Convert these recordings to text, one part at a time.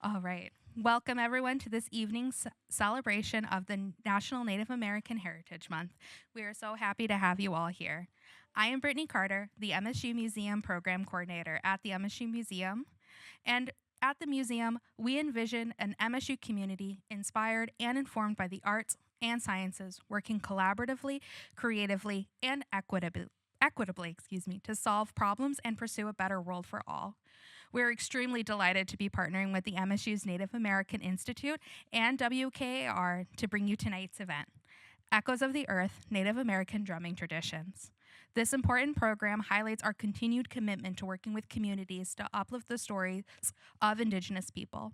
All right. Welcome, everyone, to this evening's celebration of the National Native American Heritage Month. We are so happy to have you all here. I am Brittany Carter, the MSU Museum Program Coordinator at the MSU Museum. And at the museum, we envision an MSU community inspired and informed by the arts and sciences, working collaboratively, creatively, and equitably to solve problems and pursue a better world for all. We're extremely delighted to be partnering with the MSU's Native American Institute and WKAR to bring you tonight's event, Echoes of the Earth, Native American Drumming Traditions. This important program highlights our continued commitment to working with communities to uplift the stories of Indigenous people.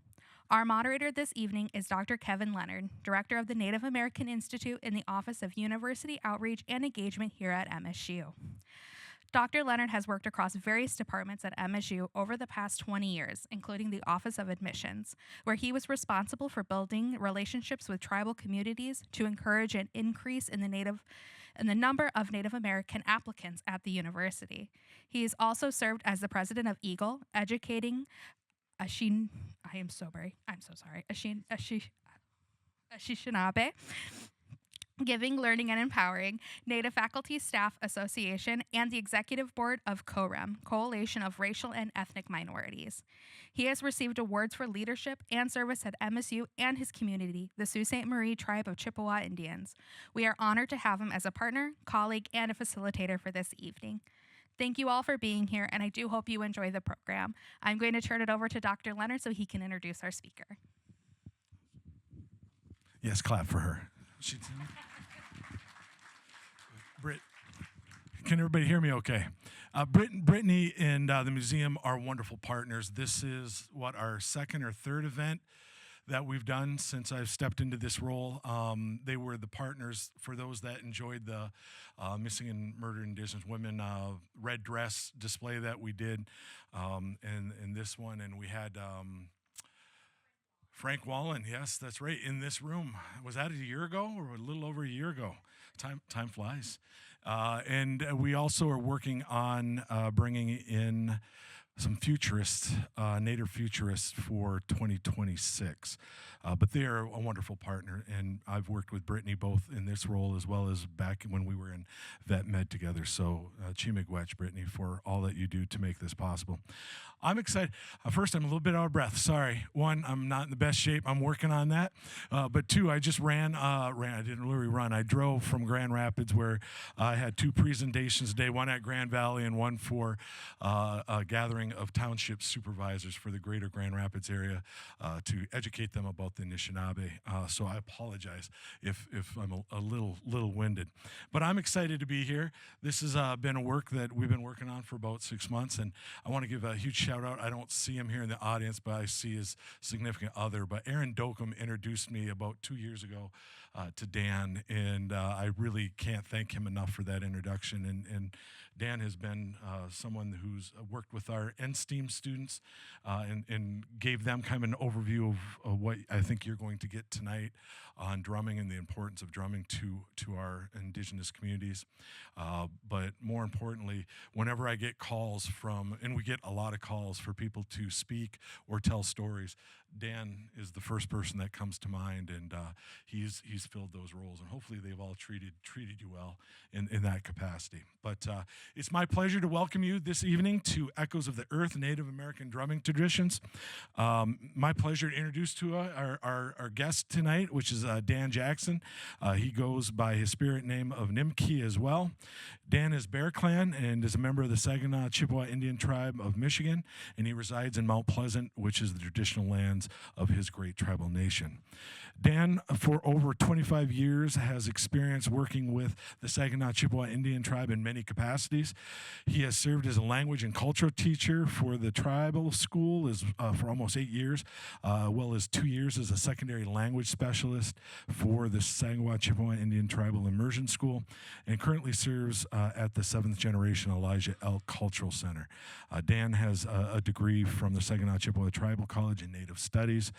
Our moderator this evening is Dr. Kevin Leonard, Director of the Native American Institute in the Office of University Outreach and Engagement here at MSU. Dr. Leonard has worked across various departments at MSU over the past 20 years, including the Office of Admissions, where he was responsible for building relationships with tribal communities to encourage an increase in the number of Native American applicants at the university. He has also served as the president of Eagle, educating Anishinaabe, Giving, Learning, and Empowering, Native Faculty Staff Association, and the Executive Board of COREM, Coalition of Racial and Ethnic Minorities. He has received awards for leadership and service at MSU and his community, the Sault Ste. Marie Tribe of Chippewa Indians. We are honored to have him as a partner, colleague, and a facilitator for this evening. Thank you all for being here, and I do hope you enjoy the program. I'm going to turn it over to Dr. Leonard so he can introduce our speaker. Yes, clap for her. Can everybody hear me okay? Brittany and the museum are wonderful partners. This is our second or third event that we've done since I've stepped into this role. They were the partners for those that enjoyed the Missing and Murdered Indigenous Women red dress display that we did in this one. And we had Frank Wallen, yes, that's right, in this room. Was that a year ago or a little over a year ago? Time flies. And we also are working on bringing in some futurists, native futurists for 2026. But they are a wonderful partner, and I've worked with Brittany both in this role as well as back when we were in Vet Med together. So Chimigwech, Brittany, for all that you do to make this possible. I'm excited. First, I'm a little bit out of breath. Sorry. One, I'm not in the best shape. I'm working on that. But two, I just ran. I didn't really run. I drove from Grand Rapids where I had two presentations today, one at Grand Valley and one for a gathering of township supervisors for the greater Grand Rapids area to educate them about the Anishinaabe. So I apologize if I'm a little winded. But I'm excited to be here. This has been a work that we've been working on for about 6 months, and I want to give a huge shout out. I don't see him here in the audience, but I see his significant other. But Aaron Dokum introduced me about 2 years ago to Dan, and I really can't thank him enough for that introduction. And Dan has been someone who's worked with our NSTEAM students and gave them kind of an overview of what I think you're going to get tonight on drumming and the importance of drumming to our Indigenous communities. But more importantly, whenever I get calls from, and we get a lot of calls for people to speak or tell stories, Dan is the first person that comes to mind, and he's filled those roles, and hopefully they've all treated you well in that capacity. But it's my pleasure to welcome you this evening to Echoes of the Earth, Native American Drumming Traditions. My pleasure to introduce to our guest tonight, which is Dan Jackson. He goes by his spirit name of Nimkee as well. Dan is Bear Clan and is a member of the Saginaw Chippewa Indian Tribe of Michigan, and he resides in Mount Pleasant, which is the traditional lands of his great tribal nation. Dan, for over 25 years, has experience working with the Saginaw Chippewa Indian Tribe in many capacities. He has served as a language and cultural teacher for the tribal school for almost 8 years, well as 2 years as a secondary language specialist for the Saginaw Chippewa Indian Tribal Immersion School, and currently serves at the 7th Generation Elijah Elk Cultural Center. Dan has a degree from the Saginaw Chippewa Tribal College in Native Studies.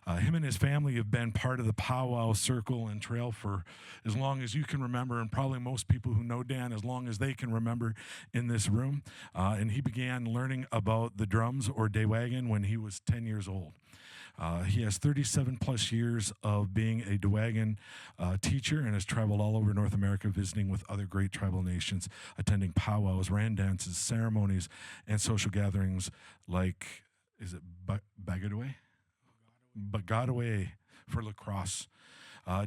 Him and his family have been part of the powwow circle and trail for as long as you can remember, and probably most people who know Dan as long as they can remember in this room. And he began learning about the drums or day wagon when he was 10 years old. He has 37 plus years of being a Dowagan teacher and has traveled all over North America visiting with other great tribal nations, attending powwows, ran dances, ceremonies, and social gatherings like, is it Bagadaway? Bagadaway for lacrosse.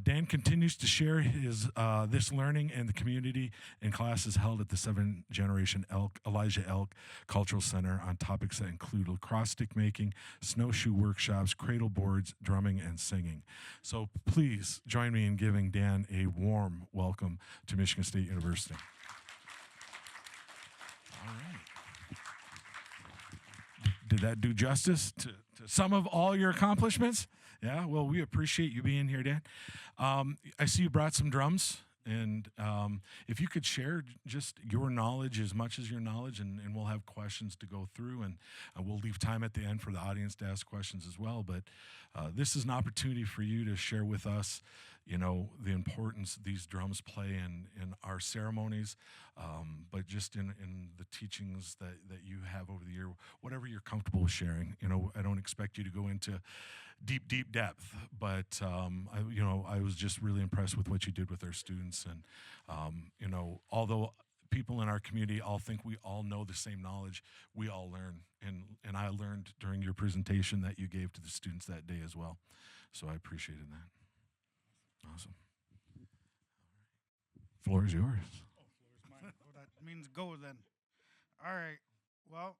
Dan continues to share his this learning and the community in classes held at the 7th Generation Elijah Elk Cultural Center on topics that include lacrosse stick making, snowshoe workshops, cradle boards, drumming, and singing. So please join me in giving Dan a warm welcome to Michigan State University. All right. Did that do justice to some of all your accomplishments? Yeah, well, we appreciate you being here, Dan. I see you brought some drums, and if you could share just your knowledge, as much as your knowledge, and we'll have questions to go through, and we'll leave time at the end for the audience to ask questions as well. But this is an opportunity for you to share with us, you know, the importance these drums play in our ceremonies, but just in the teachings that you have over the year, whatever you're comfortable with sharing. You know, I don't expect you to go into deep depth, but I was just really impressed with what you did with our students, and although people in our community all think we all know the same knowledge, we all learn, and I learned during your presentation that you gave to the students that day as well, so I appreciated that. Awesome. Floor is yours. Oh, floor is mine. Oh, that means go then. All right. Well,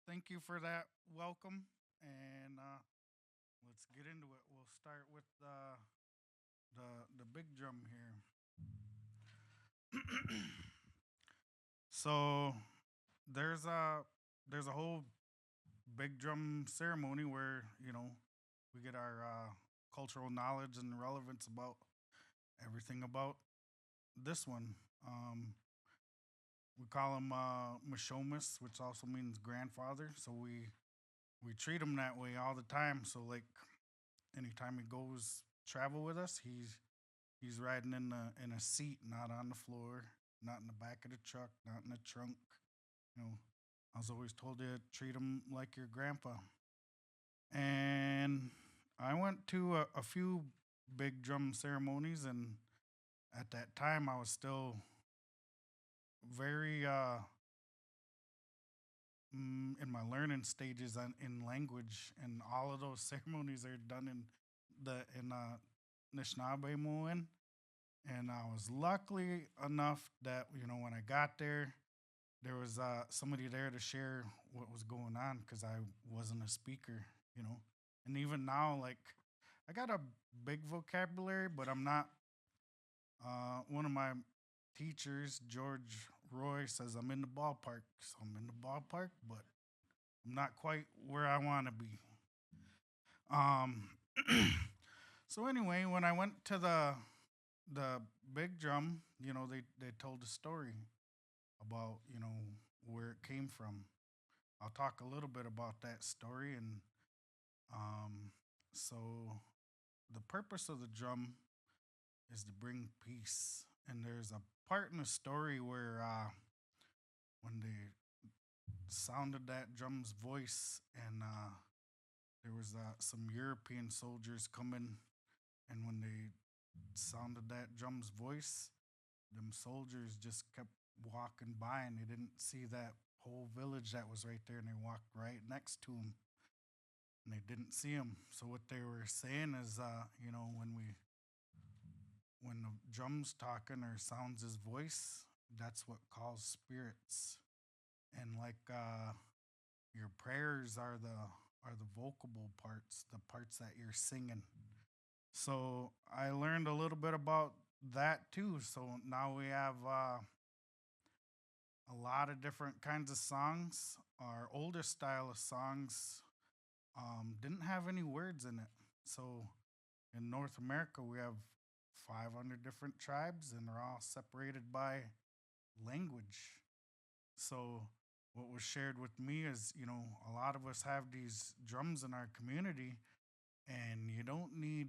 thank you for that welcome, and let's get into it. We'll start with the big drum here. So there's a whole big drum ceremony where we get our cultural knowledge and relevance about everything about this one. We call him Mashomis, which also means grandfather. So we treat him that way all the time. So like anytime he goes travel with us, he's riding in a seat, not on the floor, not in the back of the truck, not in the trunk. You know, I was always told to treat him like your grandpa. And I went to a few big drum ceremonies, and at that time I was still very in my learning stages in language, and all of those ceremonies are done in Nishnawbe, and I was lucky enough that when I got there, there was somebody there to share what was going on because I wasn't a speaker, and even now, like, I got a big vocabulary, but I'm not. One of my teachers, George Roy, says I'm in the ballpark, so I'm in the ballpark, but I'm not quite where I want to be. Um, so anyway, when I went to the big drum, they told a story about where it came from. I'll talk a little bit about that story, and so the purpose of the drum is to bring peace. And there's a part in the story where when they sounded that drum's voice, and there was some European soldiers coming, and when they sounded that drum's voice, them soldiers just kept walking by, and they didn't see that whole village that was right there, and they walked right next to him, and they didn't see him. So what they were saying is, when the drum's talking or sounds his voice, that's what calls spirits. And like your prayers are the vocable parts, the parts that you're singing. So I learned a little bit about that too. So now we have a lot of different kinds of songs. Our oldest style of songs didn't have any words in it. So in North America, we have 500 different tribes, and they're all separated by language. So what was shared with me is, a lot of us have these drums in our community, and you don't need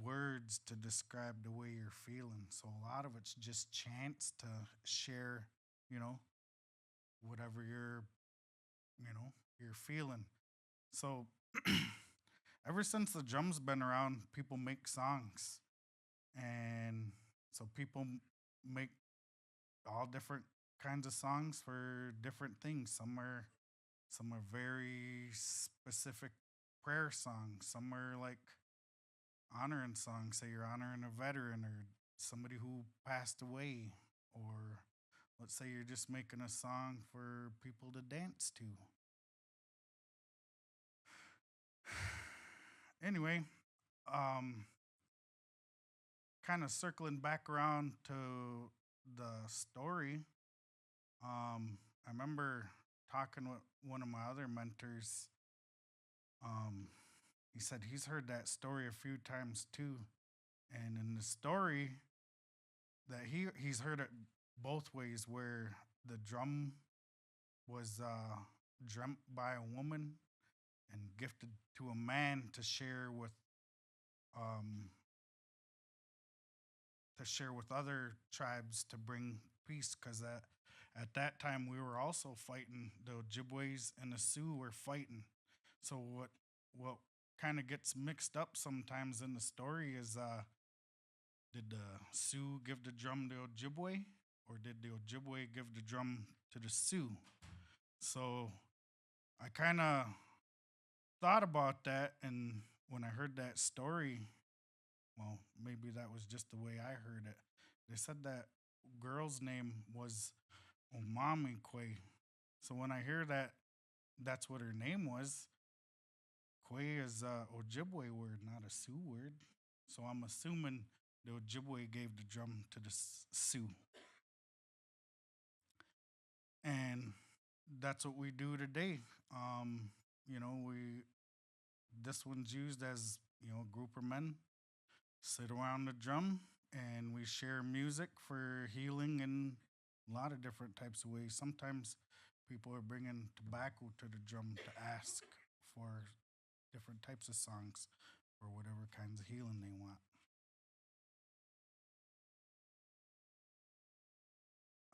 words to describe the way you're feeling. So a lot of it's just chants to share, whatever you're feeling. So ever since the drums been around, people make songs, and so people make all different kinds of songs for different things. Some are very specific prayer songs. Some are like honoring songs. Say you're honoring a veteran or somebody who passed away, or let's say you're just making a song for people to dance to. Anyway, um, kind of circling back around to the story. I remember talking with one of my other mentors. Um, he said he's heard that story a few times too, and in the story that he's heard it both ways, where the drum was dreamt by a woman and gifted to a man um, to share with other tribes to bring peace, because at that time we were also fighting. The Ojibways and the Sioux were fighting. So what kind of gets mixed up sometimes in the story is, did the Sioux give the drum to Ojibwe, or did the Ojibwe give the drum to the Sioux? So I kind of thought about that, and when I heard that story, well, maybe that was just the way I heard it. They said that girl's name was Omamikwe. So when I hear that, that's what her name was. Kwe is a Ojibwe word, not a Sioux word. So I'm assuming the Ojibwe gave the drum to the Sioux. And that's what we do today. You know, this one's used as, a group of men sit around the drum and we share music for healing in a lot of different types of ways. Sometimes people are bringing tobacco to the drum to ask for different types of songs or whatever kinds of healing they want.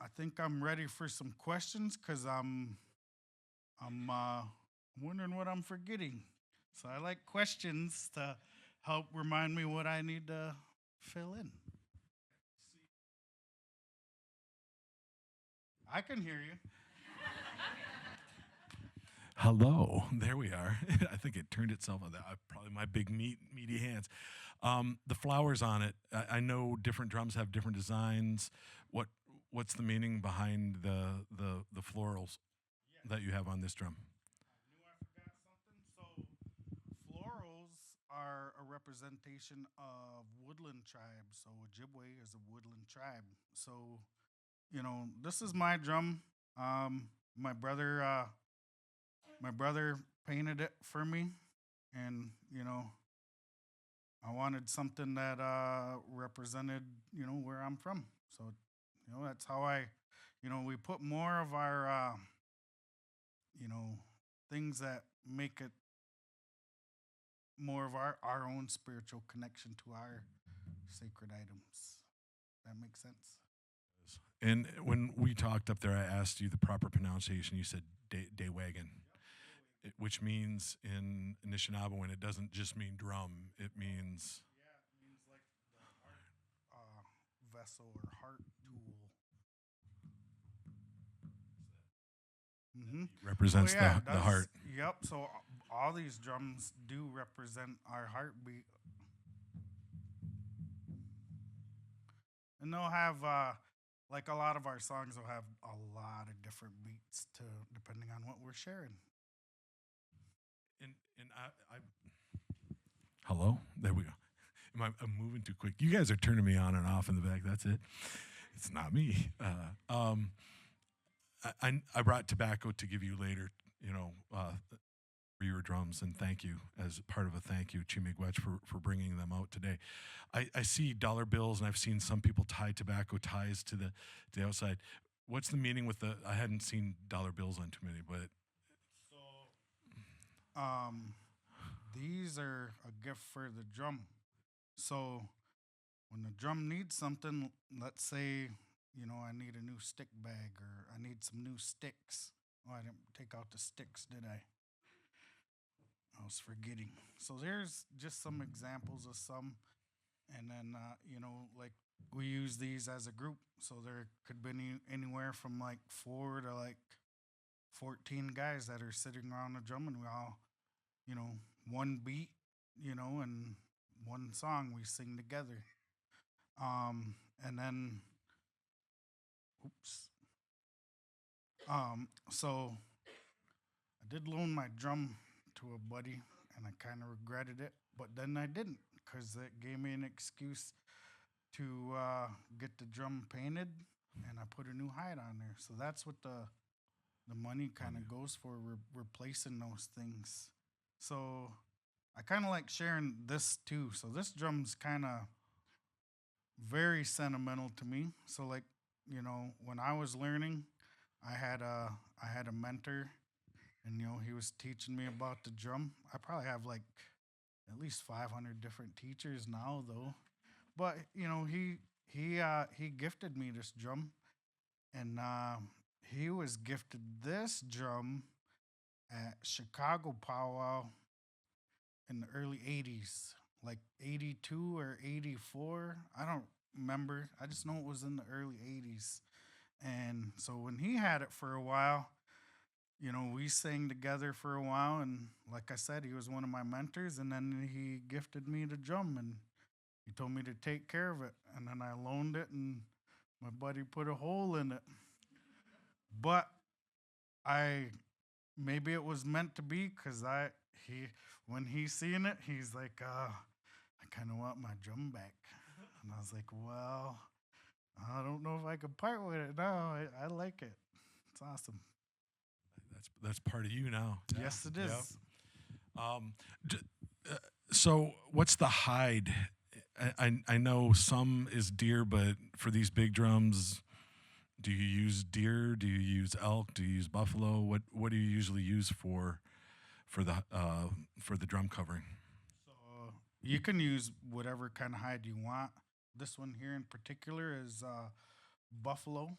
I think I'm ready for some questions because I'm wondering what I'm forgetting. So I like questions to help remind me what I need to fill in. I can hear you. Hello, there we are. I think it turned itself on. Probably my big meaty hands. The flowers on it. I know different drums have different designs. What's the meaning behind the florals that you have on this drum? I knew I forgot something. So florals are a representation of woodland tribes. So Ojibwe is a woodland tribe. So this is my drum. My brother painted it for me, and I wanted something that represented where I'm from. So that's how we put more of our things that make it more of our own spiritual connection to our sacred items. That makes sense. And when we talked up there, I asked you the proper pronunciation. You said day wagon, which means in Anishinaabe, it doesn't just mean drum. It means It means like the heart vessel or heart tool. Mm-hmm. represents the heart. Yep. So all these drums do represent our heartbeat, and they'll have like a lot of our songs will have a lot of different beats to depending on what we're sharing. And I hello, there we go. I'm moving too quick. You guys are turning me on and off in the back. That's it. It's not me. I brought tobacco to give you later, for your drums, and thank you as part of a thank you, Chimigwech, for bringing them out today. I see dollar bills, and I've seen some people tie tobacco ties to the outside. What's the meaning with I hadn't seen dollar bills on too many, but. So, these are a gift for the drum. So when the drum needs something, let's say, I need a new stick bag or I need some new sticks. Oh, I didn't take out the sticks, did I? I was forgetting. So there's just some examples of some, and then like we use these as a group. So there could be anywhere from like 4 to like 14 guys that are sitting around the drum, and we all, one beat, and one song we sing together. And then, oops. So I did loan my drum to a buddy, and I kind of regretted it, but then I didn't, because it gave me an excuse to get the drum painted, and I put a new hide on there. So that's what the money kind of goes for, replacing those things. So I kind of like sharing this too. So this drum's kind of very sentimental to me. So like, when I was learning, I had a mentor, and he was teaching me about the drum. I probably have like at least 500 different teachers now though. But he gifted me this drum, and he was gifted this drum at Chicago powwow in the early 80s, like 82 or 84. I don't remember. I just know it was in the early 80s. And so when he had it for a while, we sang together for a while. And like I said, he was one of my mentors. And then he gifted me the drum, and he told me to take care of it. And then I loaned it, and my buddy put a hole in it. But maybe it was meant to be, because when he seen it, he's like, I kind of want my drum back. And I was like, well, I don't know if I could part with it. No, I like it. It's awesome. That's part of you now. Yes, it is. Yep. So what's the hide? I know some is deer, but for these big drums, do you use deer? Do you use elk? Do you use buffalo? What do you usually use for the drum covering? So you can use whatever kind of hide you want. This one here in particular is buffalo.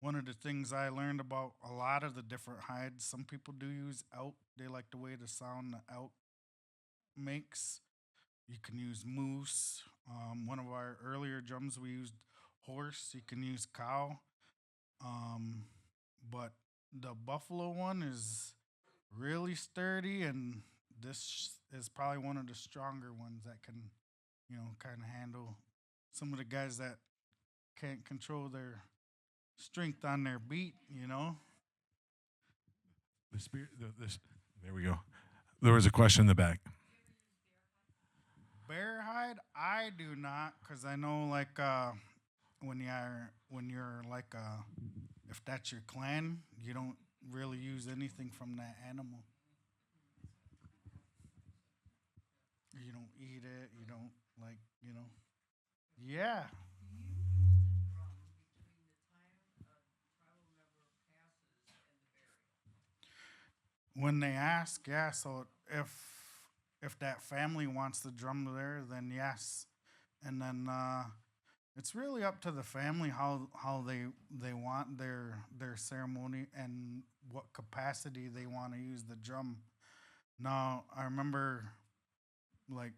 One of the things I learned about a lot of the different hides, some people do use elk. They like the way the sound the elk makes. You can use moose. One of our earlier drums, we used horse. You can use cow. But the buffalo one is really sturdy, and this is probably one of the stronger ones that can, kind of handle some of the guys that can't control their strength on their beat. The spirit. There we go. There was a question in the back. Bear hide, I do not, because I know like when you're like if that's your clan, you don't really use anything from that animal. You don't eat it. You don't like. Yeah. When they ask, yeah. So if that family wants the drum there, then yes, and then it's really up to the family how they want their ceremony and what capacity they want to use the drum. Now I remember, like,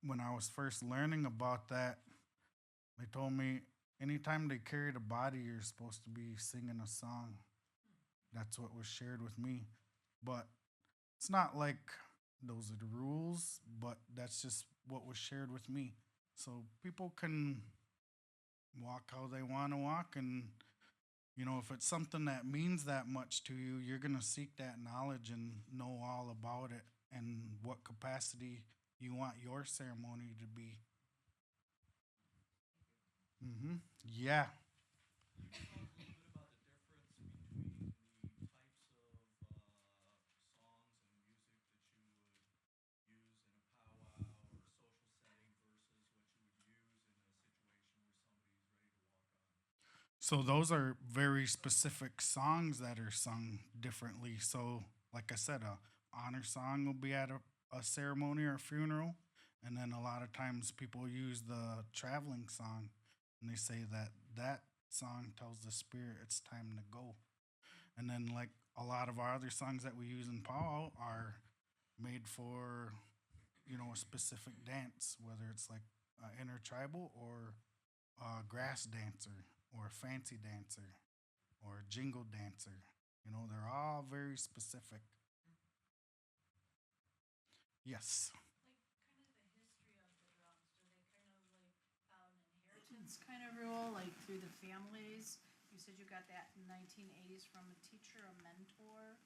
when I was first learning about that, they told me anytime they carry the body, you're supposed to be singing a song. That's what was shared with me. But it's not like those are the rules, but that's just what was shared with me. So people can walk how they want to walk, and if it's something that means that much to you, you're going to seek that knowledge and know all about it and what capacity you want your ceremony to be. Yeah. So those are very specific songs that are sung differently. So, like I said, a honor song will be at a ceremony or a funeral, and then a lot of times people use the traveling song, and they say that song tells the spirit it's time to go. And then like a lot of our other songs that we use in powwow are made for, a specific dance, whether it's like intertribal or grass dancer or fancy dancer or jingle dancer. They're all very specific. Yes. Inheritance kind of rule, like through the families? You said you got that in 1980s from a teacher, a mentor.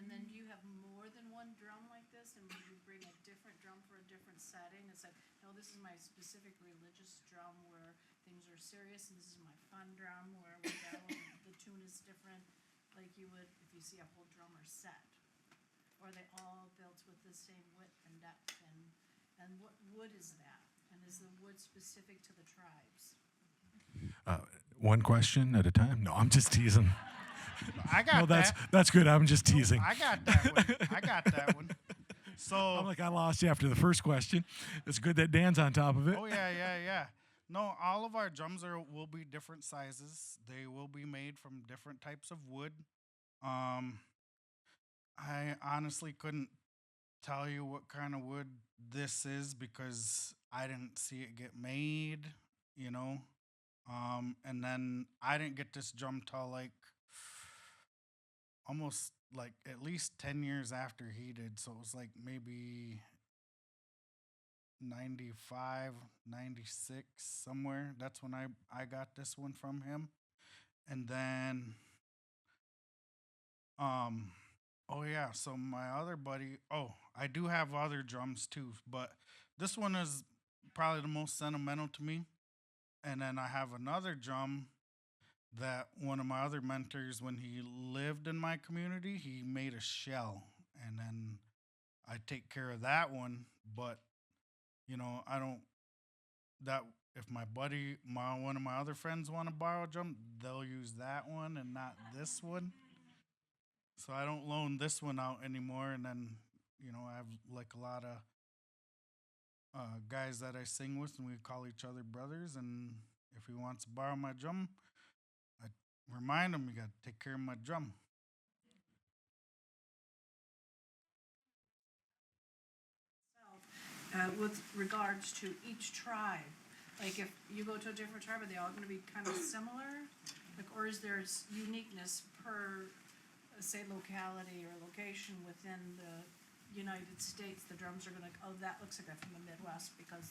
And then do you have more than one drum like this? And would you bring a different drum for a different setting? It's like, no, this is my specific religious drum where things are serious, and this is my fun drum where we go and the tune is different, like you would if you see a whole drummer set. Or are they all built with the same width and depth? And what wood is that? And is the wood specific to the tribes? One question at a time. No, I'm just teasing. I got No, that. that's good. I'm just teasing. I got that one. I got that one. So, I'm like, I lost you after the first question. It's good that Dan's on top of it. oh yeah. No, all of our drums will be different sizes. They will be made from different types of wood. Um, I honestly couldn't tell you what kind of wood this is because I didn't see it get made, you know. And then I didn't get this drum till like almost like at least 10 years after he did. So it was like maybe 95, 96, somewhere. That's when I got this one from him. And then, oh yeah, so my other buddy, I do have other drums too, but this one is probably the most sentimental to me. And then I have another drum that one of my other mentors, when he lived in my community, he made a shell. And then I take care of that one. But, I don't, that, if my buddy, one of my other friends want to borrow a drum, they'll use that one and not this one. So I don't loan this one out anymore. And then, I have like a lot of guys that I sing with, and we call each other brothers. And if he wants to borrow my drum, I remind him, you got to take care of my drum. With regards to each tribe, like if you go to a different tribe, are they all going to be kind of similar? Like, or is there uniqueness per, say, locality or location within the United States? The drums are going to, that looks like that from the Midwest because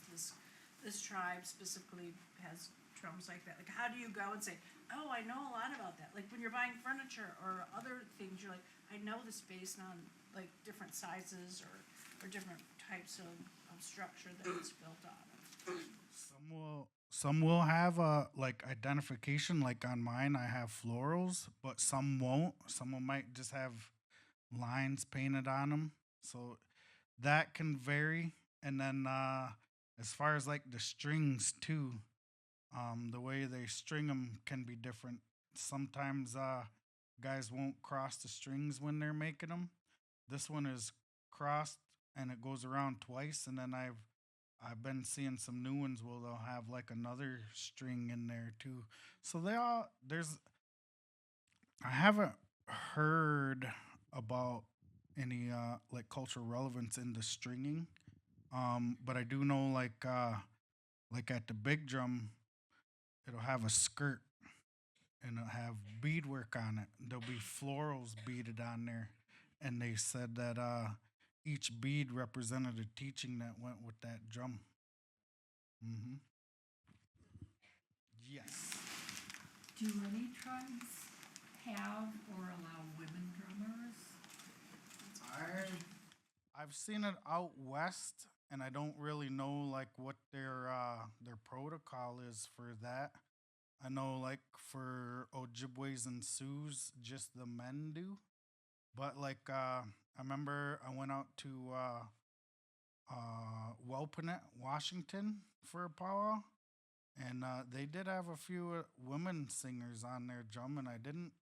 this tribe specifically has drums like that. Like, how do you go and say, oh, I know a lot about that? Like when you're buying furniture or other things, you're like, I know this based on like different sizes or different types of structure that it's built on. Some will have a like identification. Like on mine, I have florals, but some won't. Some might just have lines painted on them. So that can vary. And then as far as like the strings too, the way they string them can be different. Sometimes guys won't cross the strings when they're making them. This one is crossed and it goes around twice, and then I've been seeing some new ones where they'll have like another string in there too. So I haven't heard about any like cultural relevance in the stringing. But I do know like at the big drum, it'll have a skirt and it'll have beadwork on it. There'll be florals beaded on there, and they said that each bead represented a teaching that went with that drum. Mm-hmm. Yes. Do any tribes have or allow women drummers? I've seen it out west, and I don't really know like what their protocol is for that. I know like for Ojibways and Sioux, just the men do. But like I remember I went out to Welpanet, Washington for a powwow, and they did have a few women singers on their drum, and I didn't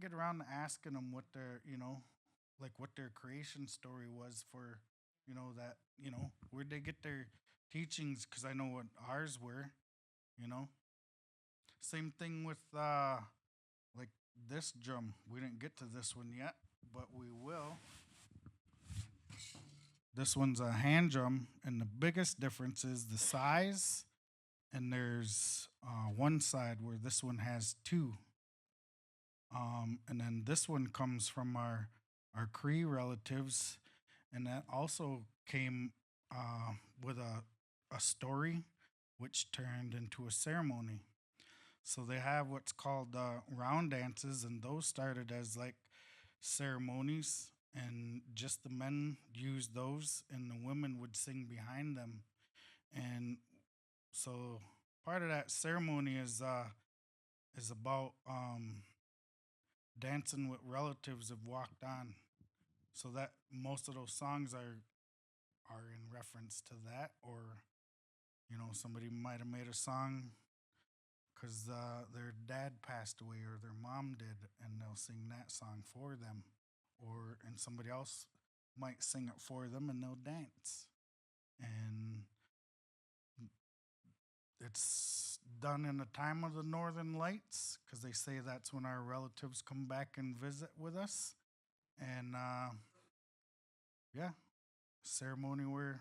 get around to asking them what their like what their creation story was for that where'd they get their teachings, because I know what ours were. Same thing with like this drum. We didn't get to this one yet, but we will. This one's a hand drum, and the biggest difference is the size. And there's one side where this one has two. And then this one comes from our Cree relatives, and that also came with a story, which turned into a ceremony. So they have what's called round dances, and those started as like ceremonies, and just the men used those, and the women would sing behind them. And so part of that ceremony is about dancing with relatives have walked on. So that most of those songs are in reference to that, or somebody might have made a song because their dad passed away or their mom did, and they'll sing that song for them, and somebody else might sing it for them, and they'll dance. And it's done in the time of the Northern Lights because they say that's when our relatives come back and visit with us. And yeah, ceremony where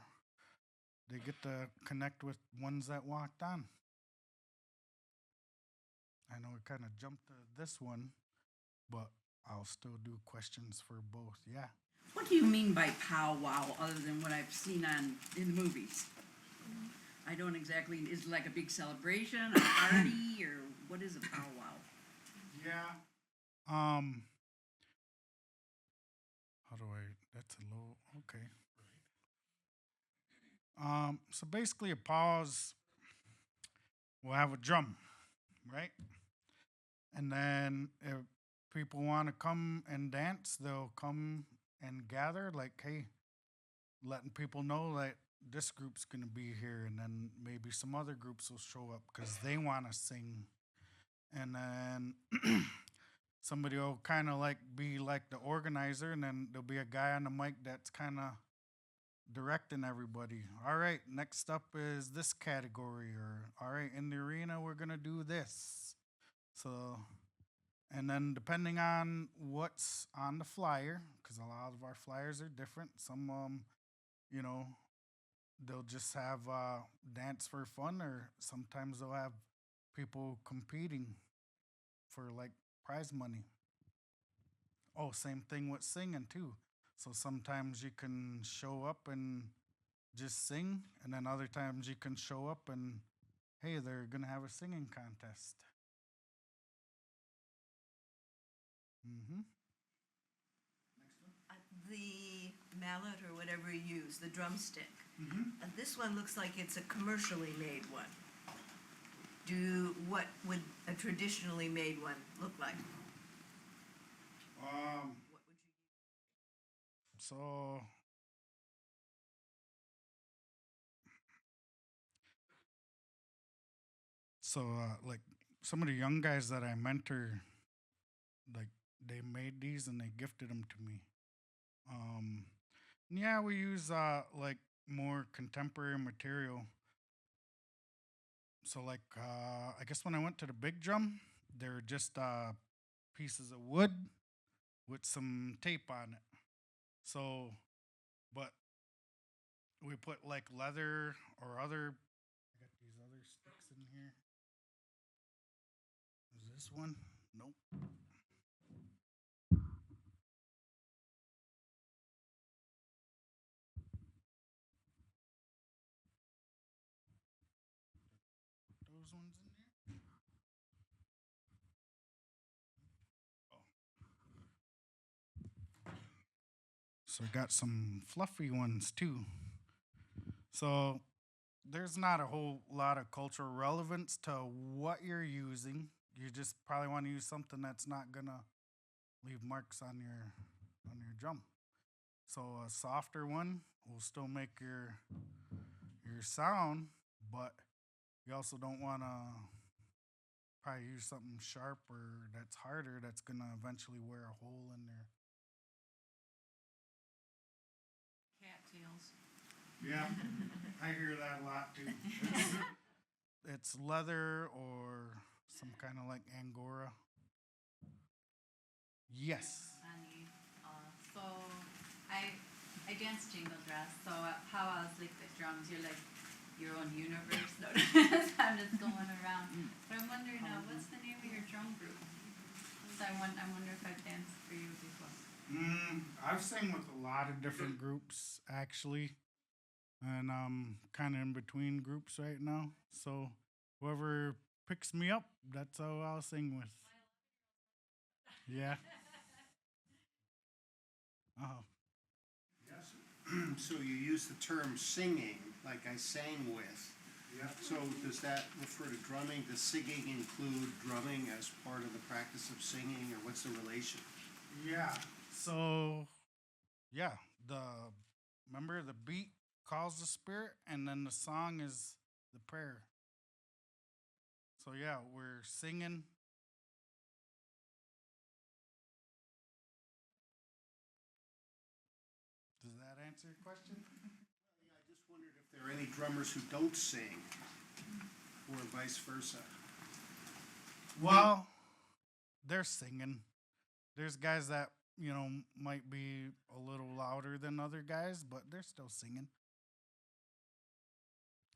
they get to connect with ones that walked on. I know we kind of jumped to this one, but I'll still do questions for both. Yeah. What do you mean by powwow other than what I've seen in the movies? I don't exactly, is it like a big celebration, a party, or what is a powwow? Yeah. How do that's a low, okay. So basically a pause, we'll have a drum, right? And then if people want to come and dance, they'll come and gather, like, hey, letting people know that this group's going to be here, and then maybe some other groups will show up because they want to sing. And then somebody will kind of like be like the organizer, and then there'll be a guy on the mic that's kind of directing everybody. All right, next up is this category, or all right, in the arena, we're going to do this. So, and then depending on what's on the flyer, because a lot of our flyers are different, some, they'll just have dance for fun, or sometimes they'll have people competing for like prize money. Oh, same thing with singing too. So sometimes you can show up and just sing, and then other times you can show up and, hey, they're gonna have a singing contest. Mm-hmm. The mallet or whatever you use, the drumstick. Mm-hmm. This one looks like it's a commercially made one. What would a traditionally made one look like? What would you So like some of the young guys that I mentor, like they made these and they gifted them to me. Yeah, we use like more contemporary material. So like I guess when I went to the big drum, they're just pieces of wood with some tape on it. So, but we put like leather or other. I got these other sticks in here. Is this one? Nope. Those ones in there. Oh. So I got some fluffy ones too. So there's not a whole lot of cultural relevance to what you're using. You just probably want to use something that's not gonna leave marks on your drum. So a softer one will still make your sound, but you also don't want to probably use something sharp or that's harder that's gonna eventually wear a hole in there. Cattails. Yeah, I hear that a lot too. It's leather or some kind of like Angora. Yes. Annie. So I I dance jingle dress, so how else like the drums, you're like your own universe. No, I'm just going around. But I'm wondering, what's the name of your drum group? So I wonder if I've danced for you before. I've sang with a lot of different groups actually, and I'm kind of in between groups right now. So whoever picks me up, that's who I'll sing with. Yeah. Oh. Yes. So you use the term singing, like I sang with. Yeah. So does that refer to drumming? Does singing include drumming as part of the practice of singing, or what's the relation? Yeah. So, yeah, remember the beat calls the spirit, and then the song is the prayer. So yeah, we're singing. Does that answer your question? Yeah, I just wondered if there are any drummers who don't sing, or vice versa. Well, they're singing. There's guys that, might be a little louder than other guys, but they're still singing.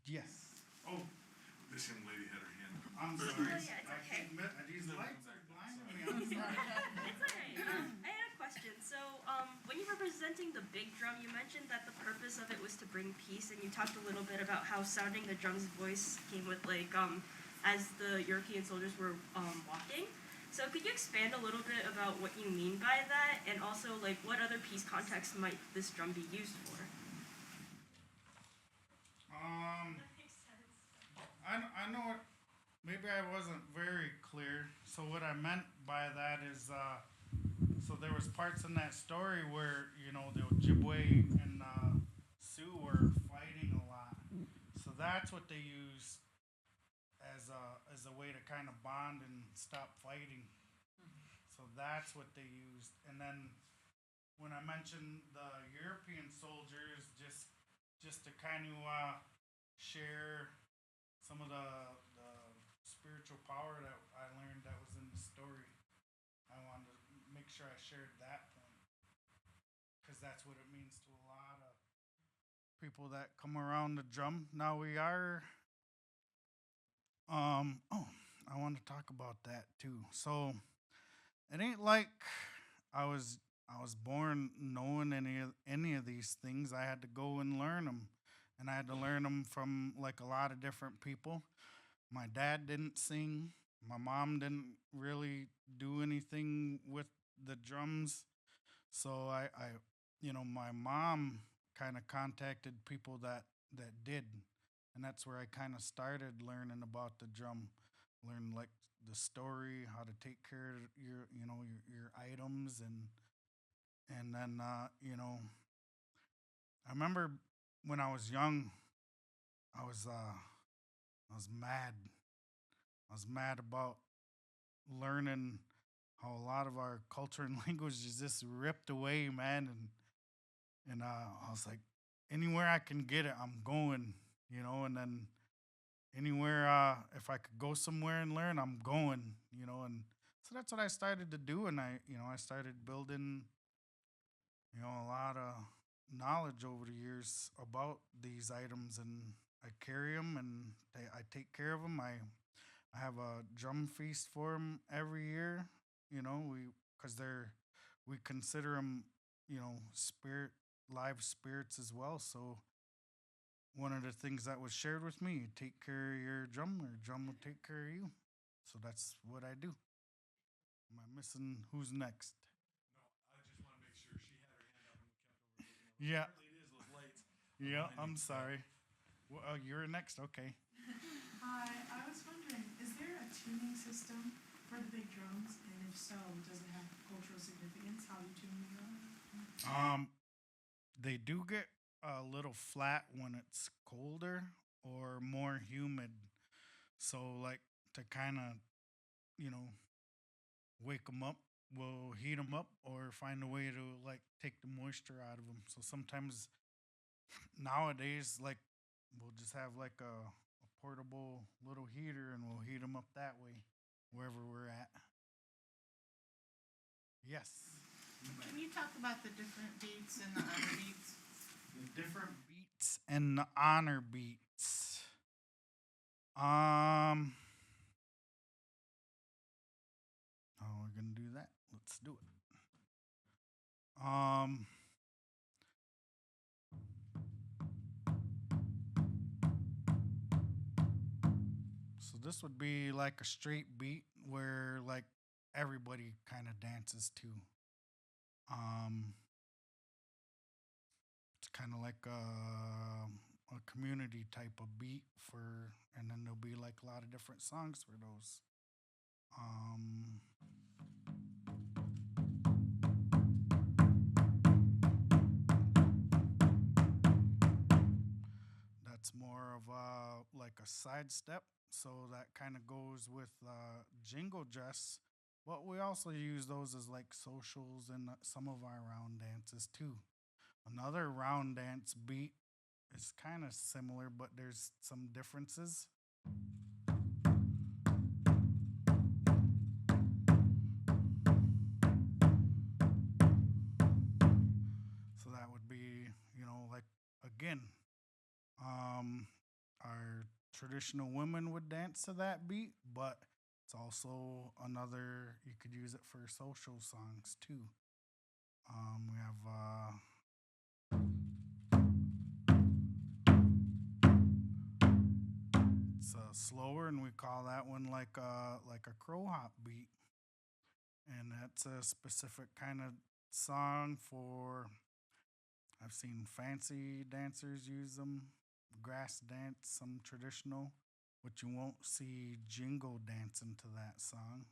Yes. Oh, This young lady had her hand up. I'm sorry. Yeah, it's okay. These lights are blinding me. I'm sorry. It's okay. I had a question. So, when you were presenting the big drum, you mentioned that the purpose of it was to bring peace, and you talked a little bit about how sounding the drum's voice came with, as the European soldiers were walking. So, could you expand a little bit about what you mean by that, and also, what other peace contexts might this drum be used for? I know it. Maybe I wasn't very clear. So what I meant by that is, so there was parts in that story where the Ojibwe and Sioux were fighting a lot. So that's what they used as a way to kind of bond and stop fighting. So that's what they used. And then when I mentioned the European soldiers, just to kind of share some of the spiritual power that I learned that was in the story. I wanted to make sure I shared that point because that's what it means to a lot of people that come around the drum. Now we are. I want to talk about that too. So it ain't like I was born knowing any of these things. I had to go and learn them. And I had to learn them from a lot of different people. My dad didn't sing. My mom didn't really do anything with the drums. So my mom kind of contacted people that did. And that's where I kind of started learning about the drum, learn the story, how to take care of your items and then I remember when I was young, I was mad. I was mad about learning how a lot of our culture and language is just ripped away, man. And I was like, anywhere I can get it, I'm going, And then anywhere, if I could go somewhere and learn, I'm going, And so that's what I started to do, and I started building, a lot of knowledge over the years about these items, and I carry them and I take care of them. I have a drum feast for them every year. Because we consider them, live spirits as well. So one of the things that was shared with me, take care of your drum, or drum will take care of you. So that's what I do. Am I missing who's next? No, I just want to make sure she had her hand up and we kept over. Yeah. Apparently it is those lights. Yeah, behind I'm you. sorry. Well, you're next. Okay. Hi, I was wondering, is there a tuning system for the big drums? And if so, does it have cultural significance? How you tune the drum? They do get a little flat when it's colder or more humid. So, to kind of, wake them up, we'll heat them up or find a way to take the moisture out of them. So sometimes nowadays, we'll just have a portable little heater and we'll heat them up that way wherever we're at. Yes. Can you talk about the different beats and the other beats? The different beats and the honor beats. How are we gonna do that? Let's do it. So this would be like a straight beat where like everybody kind of dances to. It's kind of like a community type of beat for, and then there'll be like a lot of different songs for those. That's more of like a side step, so that kind of goes with jingle dress. But we also use those as like socials and some of our round dances too. Another round dance beat is kind of similar, but there's some differences. So that would be, like again, our traditional women would dance to that beat, but it's also another, you could use it for social songs too. We have it's slower, and we call that one like a crow hop beat, and that's a specific kind of song for. I've seen fancy dancers use them, grass dance, some traditional, but you won't see jingle dancing to that song.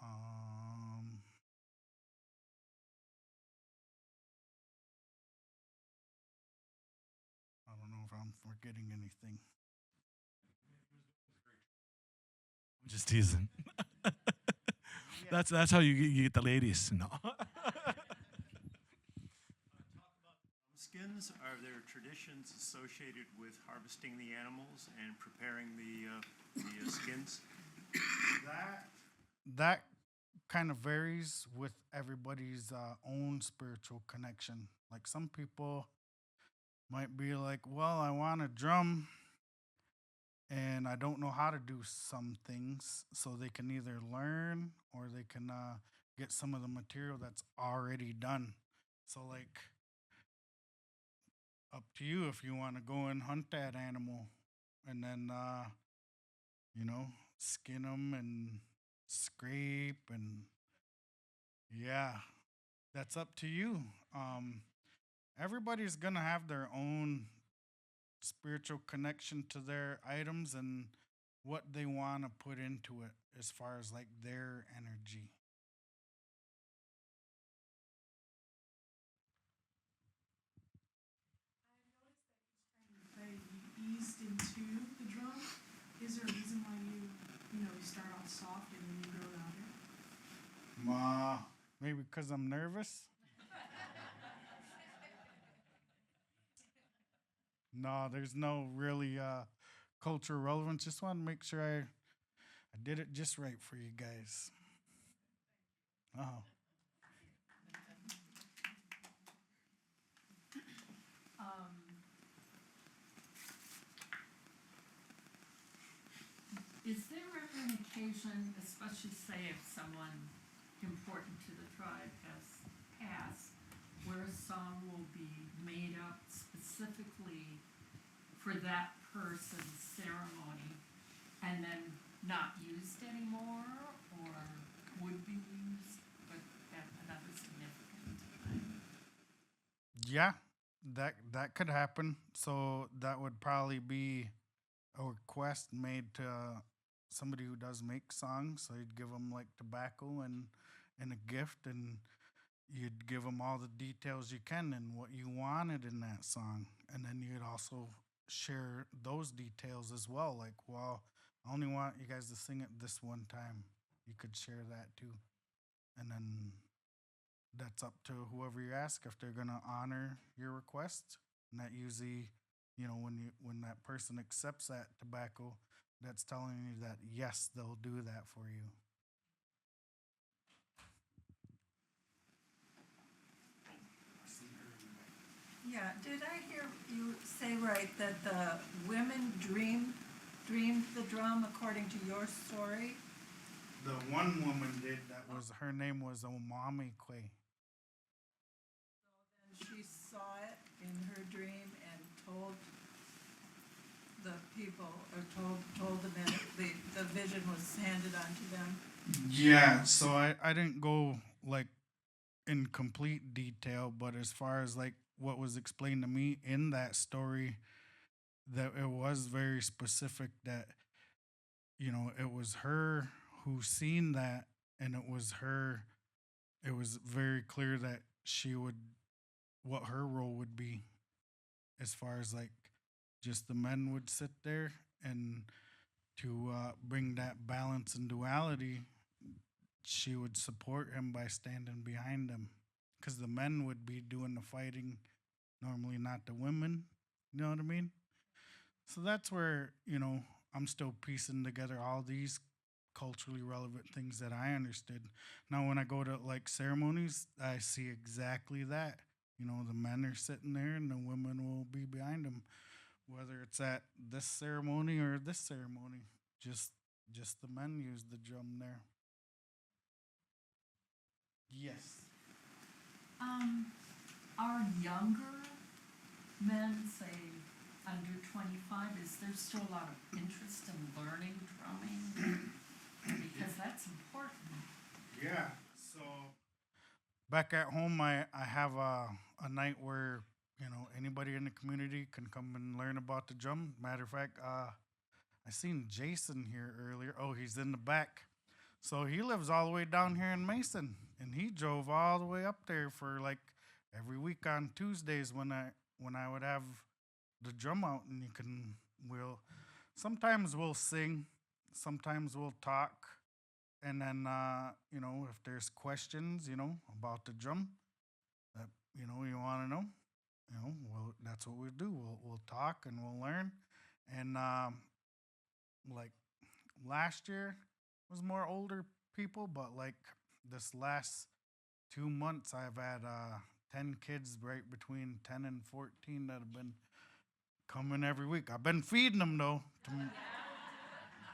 I don't know if I'm forgetting anything. I'm just teasing. That's how you get the ladies. No. Skins, are there traditions associated with harvesting the animals and preparing the skins? That kind of varies with everybody's own spiritual connection. Like some people might be like, well, I want a drum and I don't know how to do some things, so they can either learn or they can get some of the material that's already done. So like, up to you if you want to go and hunt that animal and then skin them and scrape, and yeah, that's up to you. Everybody's gonna have their own spiritual connection to their items and what they want to put into it as far as like their energy. Play, you eased into the drum. Is there a reason why you start off soft and then you grow louder? Maybe because I'm nervous. No, there's no really cultural relevance. Just want to make sure I did it just right for you guys. Oh. Is there ever an occasion, especially say if someone important to the tribe has passed, where a song will be made up specifically for that person's ceremony and then not used anymore, or would be used but at another significant time? Yeah, that could happen. So that would probably be a request made to somebody who does make songs. So you'd give them like tobacco and a gift, and you'd give them all the details you can and what you wanted in that song, and then you'd also share those details as well. Like, well, I only want you guys to sing it this one time. You could share that too, and then that's up to whoever you ask if they're gonna honor your request. And that usually, when that person accepts that tobacco, that's telling you that yes, they'll do that for you. did I hear you say right that the women dreamed the drum according to your story? The one woman did that was, her name was Omami Kwe. And she saw it in her dream and told the people, or told the men, the vision was handed on to them. Yeah, so I didn't go like in complete detail, but as far as like what was explained to me in that story, that it was very specific that, you know, it was her who seen that, and it was very clear that she would, what her role would be, as far as like just the men would sit there, and to bring that balance and duality, she would support him by standing behind him, because the men would be doing the fighting, normally not the women. You know what I mean? So that's where, you know, I'm still piecing together all these culturally relevant things that I understood. Now, when I go to like ceremonies, I see exactly that. You know, the men are sitting there and the women will be behind them, whether it's at this ceremony or this ceremony. Just the men use the drum there. Yes. Are younger men, say under 25, is there still a lot of interest in learning drumming? Because that's important. Yeah. So back at home, I have a night where, you know, anybody in the community can come and learn about the drum. Matter of fact, I seen Jason here earlier. Oh, he's in the back. So he lives all the way down here in Mason, and he drove all the way up there for like every week on Tuesdays when I would have the drum out, and sometimes we'll sing, sometimes we'll talk, and then you know, if there's questions, you know, about the drum that, you know, you want to know, you know, well, that's what we do. We'll talk and we'll learn, and like last year was more older people, but like this last 2 months, I've had 10 kids right between 10 and 14 that have been coming every week. I've been feeding them though.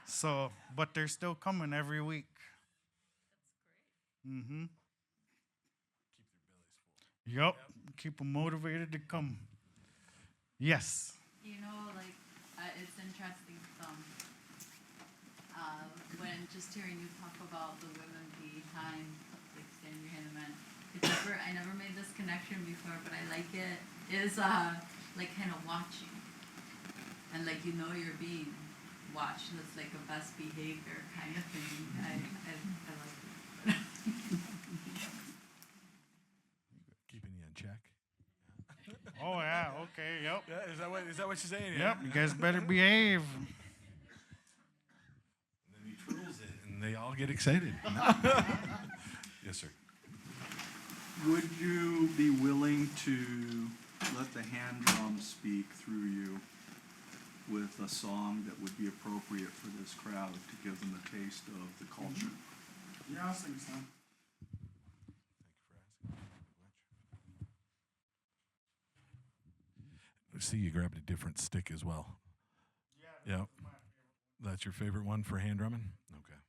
So, but they're still coming every week. That's great. Mm-hmm. Keep their bellies full. Yep. Keep them motivated to come. Yes. You know, like, it's interesting, when just hearing you talk about the women behind, like, standing behind the men. I never made this connection before, but I like it. Is, like, kind of watching. And, like, you know you're being watched. That's, like, a best behavior kind of thing. I like it. Keeping you in check. Oh yeah. Okay. Yep. Yeah, is that what you're saying? Yep. You guys better behave. And then he twirls it, and they all get excited. Yes, sir. Would you be willing to let the hand drum speak through you with a song that would be appropriate for this crowd to give them a taste of the culture? Yeah, I'll sing some. See, you grabbed a different stick as well. Yeah. Yep. That's your favorite one for hand drumming? Okay.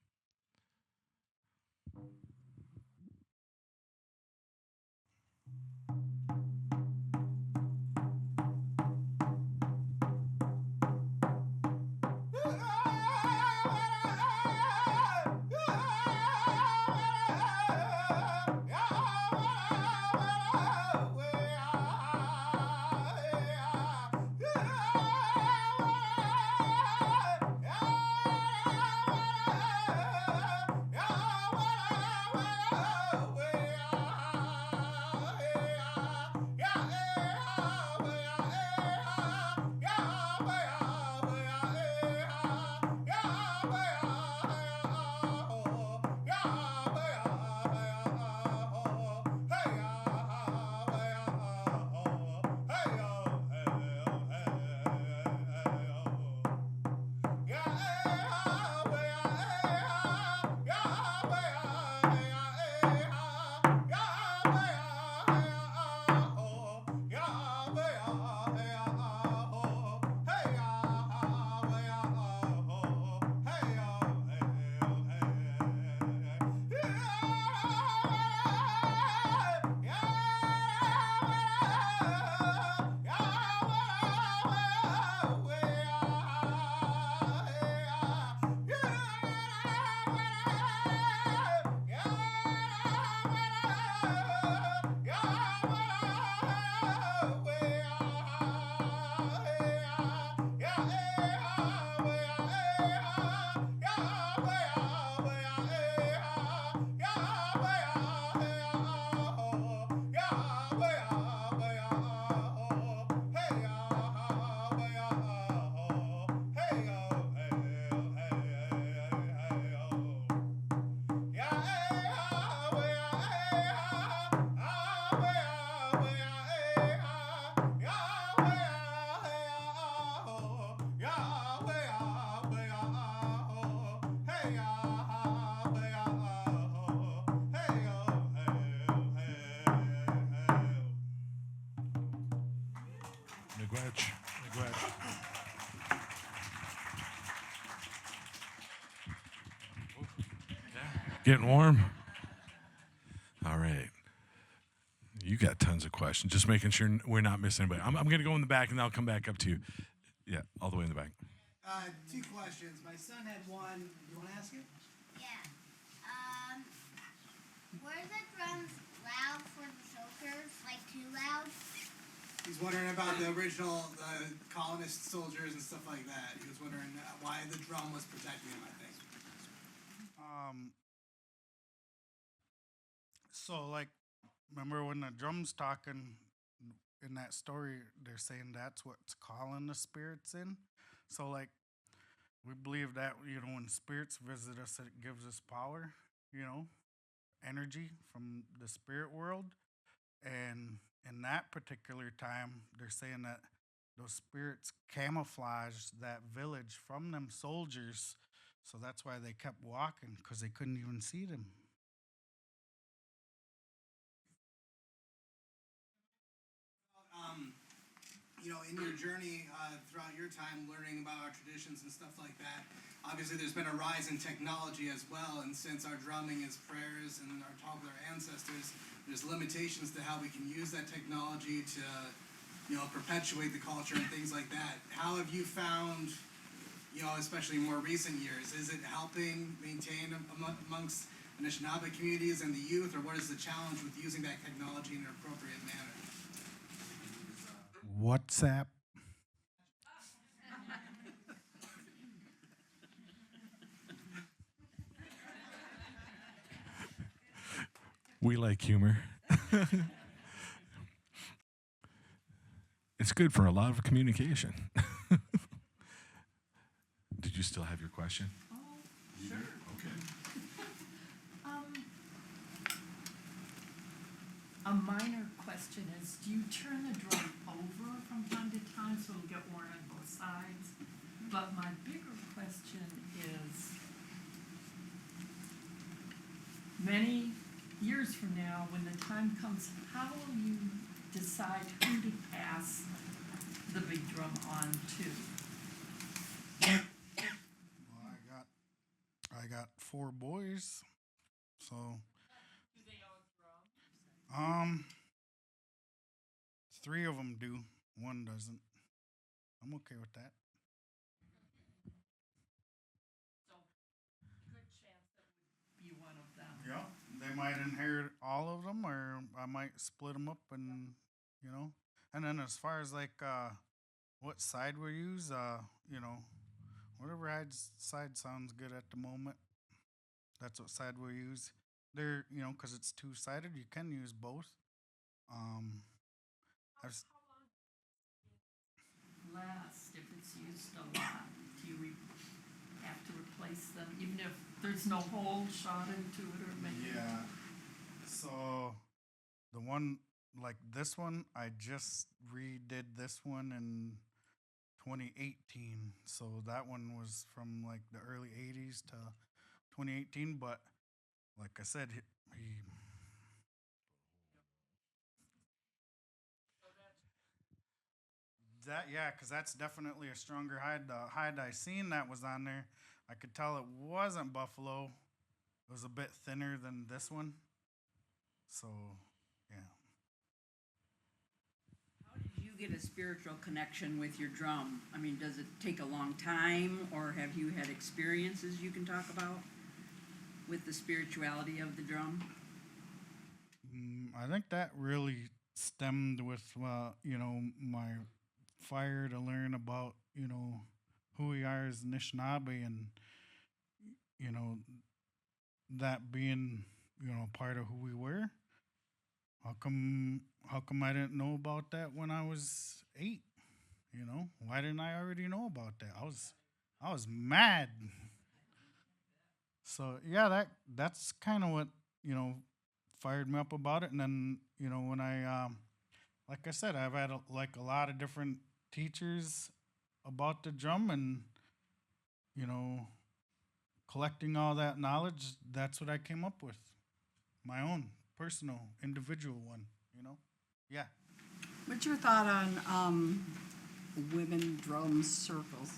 wedge. Big wedge. Getting warm? All right. You got tons of questions. Just making sure we're not missing anybody. I'm going to go in the back, and then I'll come back up to you. Yeah, all the way in the back. Two questions. My son had one. You want to ask it? Yeah. Were the drums loud for the soldiers? Like too loud? He's wondering about the original colonist soldiers and stuff like that. He was wondering why the drum was protecting him, I think. So like, remember when the drum's talking in that story, they're saying that's what's calling the spirits in. So like, we believe that, you know, when spirits visit us, it gives us power, you know, energy from the spirit world. And in that particular time, they're saying that those spirits camouflaged that village from them soldiers. So that's why they kept walking, because they couldn't even see them. You know, in your journey throughout your time learning about our traditions and stuff like that, obviously there's been a rise in technology as well, and since our drumming is prayers and our talk with our ancestors, there's limitations to how we can use that technology to, you know, perpetuate the culture and things like that. How have you found, you know, especially in more recent years, is it helping maintain amongst Anishinaabe communities and the youth, or what is the challenge with using that technology in an appropriate manner? WhatsApp. We like humor. It's good for a lot of communication. Did you still have your question? Oh, sure. Okay. A minor question is, do you turn the drum over from time to time so it'll get worn on both sides? But my bigger question is, many years from now, when the time comes, how will you decide who to pass the big drum on to? Well, I got 4 boys, so. Do they all drum? 3 of them do, 1 doesn't. I'm okay with that. So, good chance that would be one of them. Yeah, they might inherit all of them, or I might split them up, and you know. And then as far as like what side we use, you know, whatever side sounds good at the moment. That's what side we use. They're, you know, because it's 2-sided, you can use both. I've Last, if it's used a lot, do you have to replace them, even if there's no hole shot into it or maybe? Yeah. So the one like this one, I just redid this one in 2018. So that one was from like the early 80s to 2018. But like I said, he that, yeah, because that's definitely a stronger hide. The hide I seen that was on there, I could tell it wasn't buffalo. It was a bit thinner than this one. So, yeah. How did you get a spiritual connection with your drum? I mean, does it take a long time, or have you had experiences you can talk about with the spirituality of the drum? I think that really stemmed with, you know, my fire to learn about, you know, who we are as Anishinaabe, and, you know, that being, you know, part of who we were. How come I didn't know about that when I was 8? You know, why didn't I already know about that? I was mad. So yeah, that's kind of what, you know, fired me up about it. And then, you know, when I like I said, I've had a lot of different teachers about the drum, and, you know, collecting all that knowledge, that's what I came up with. My own personal, individual one, you know? Yeah. What's your thought on women drum circles.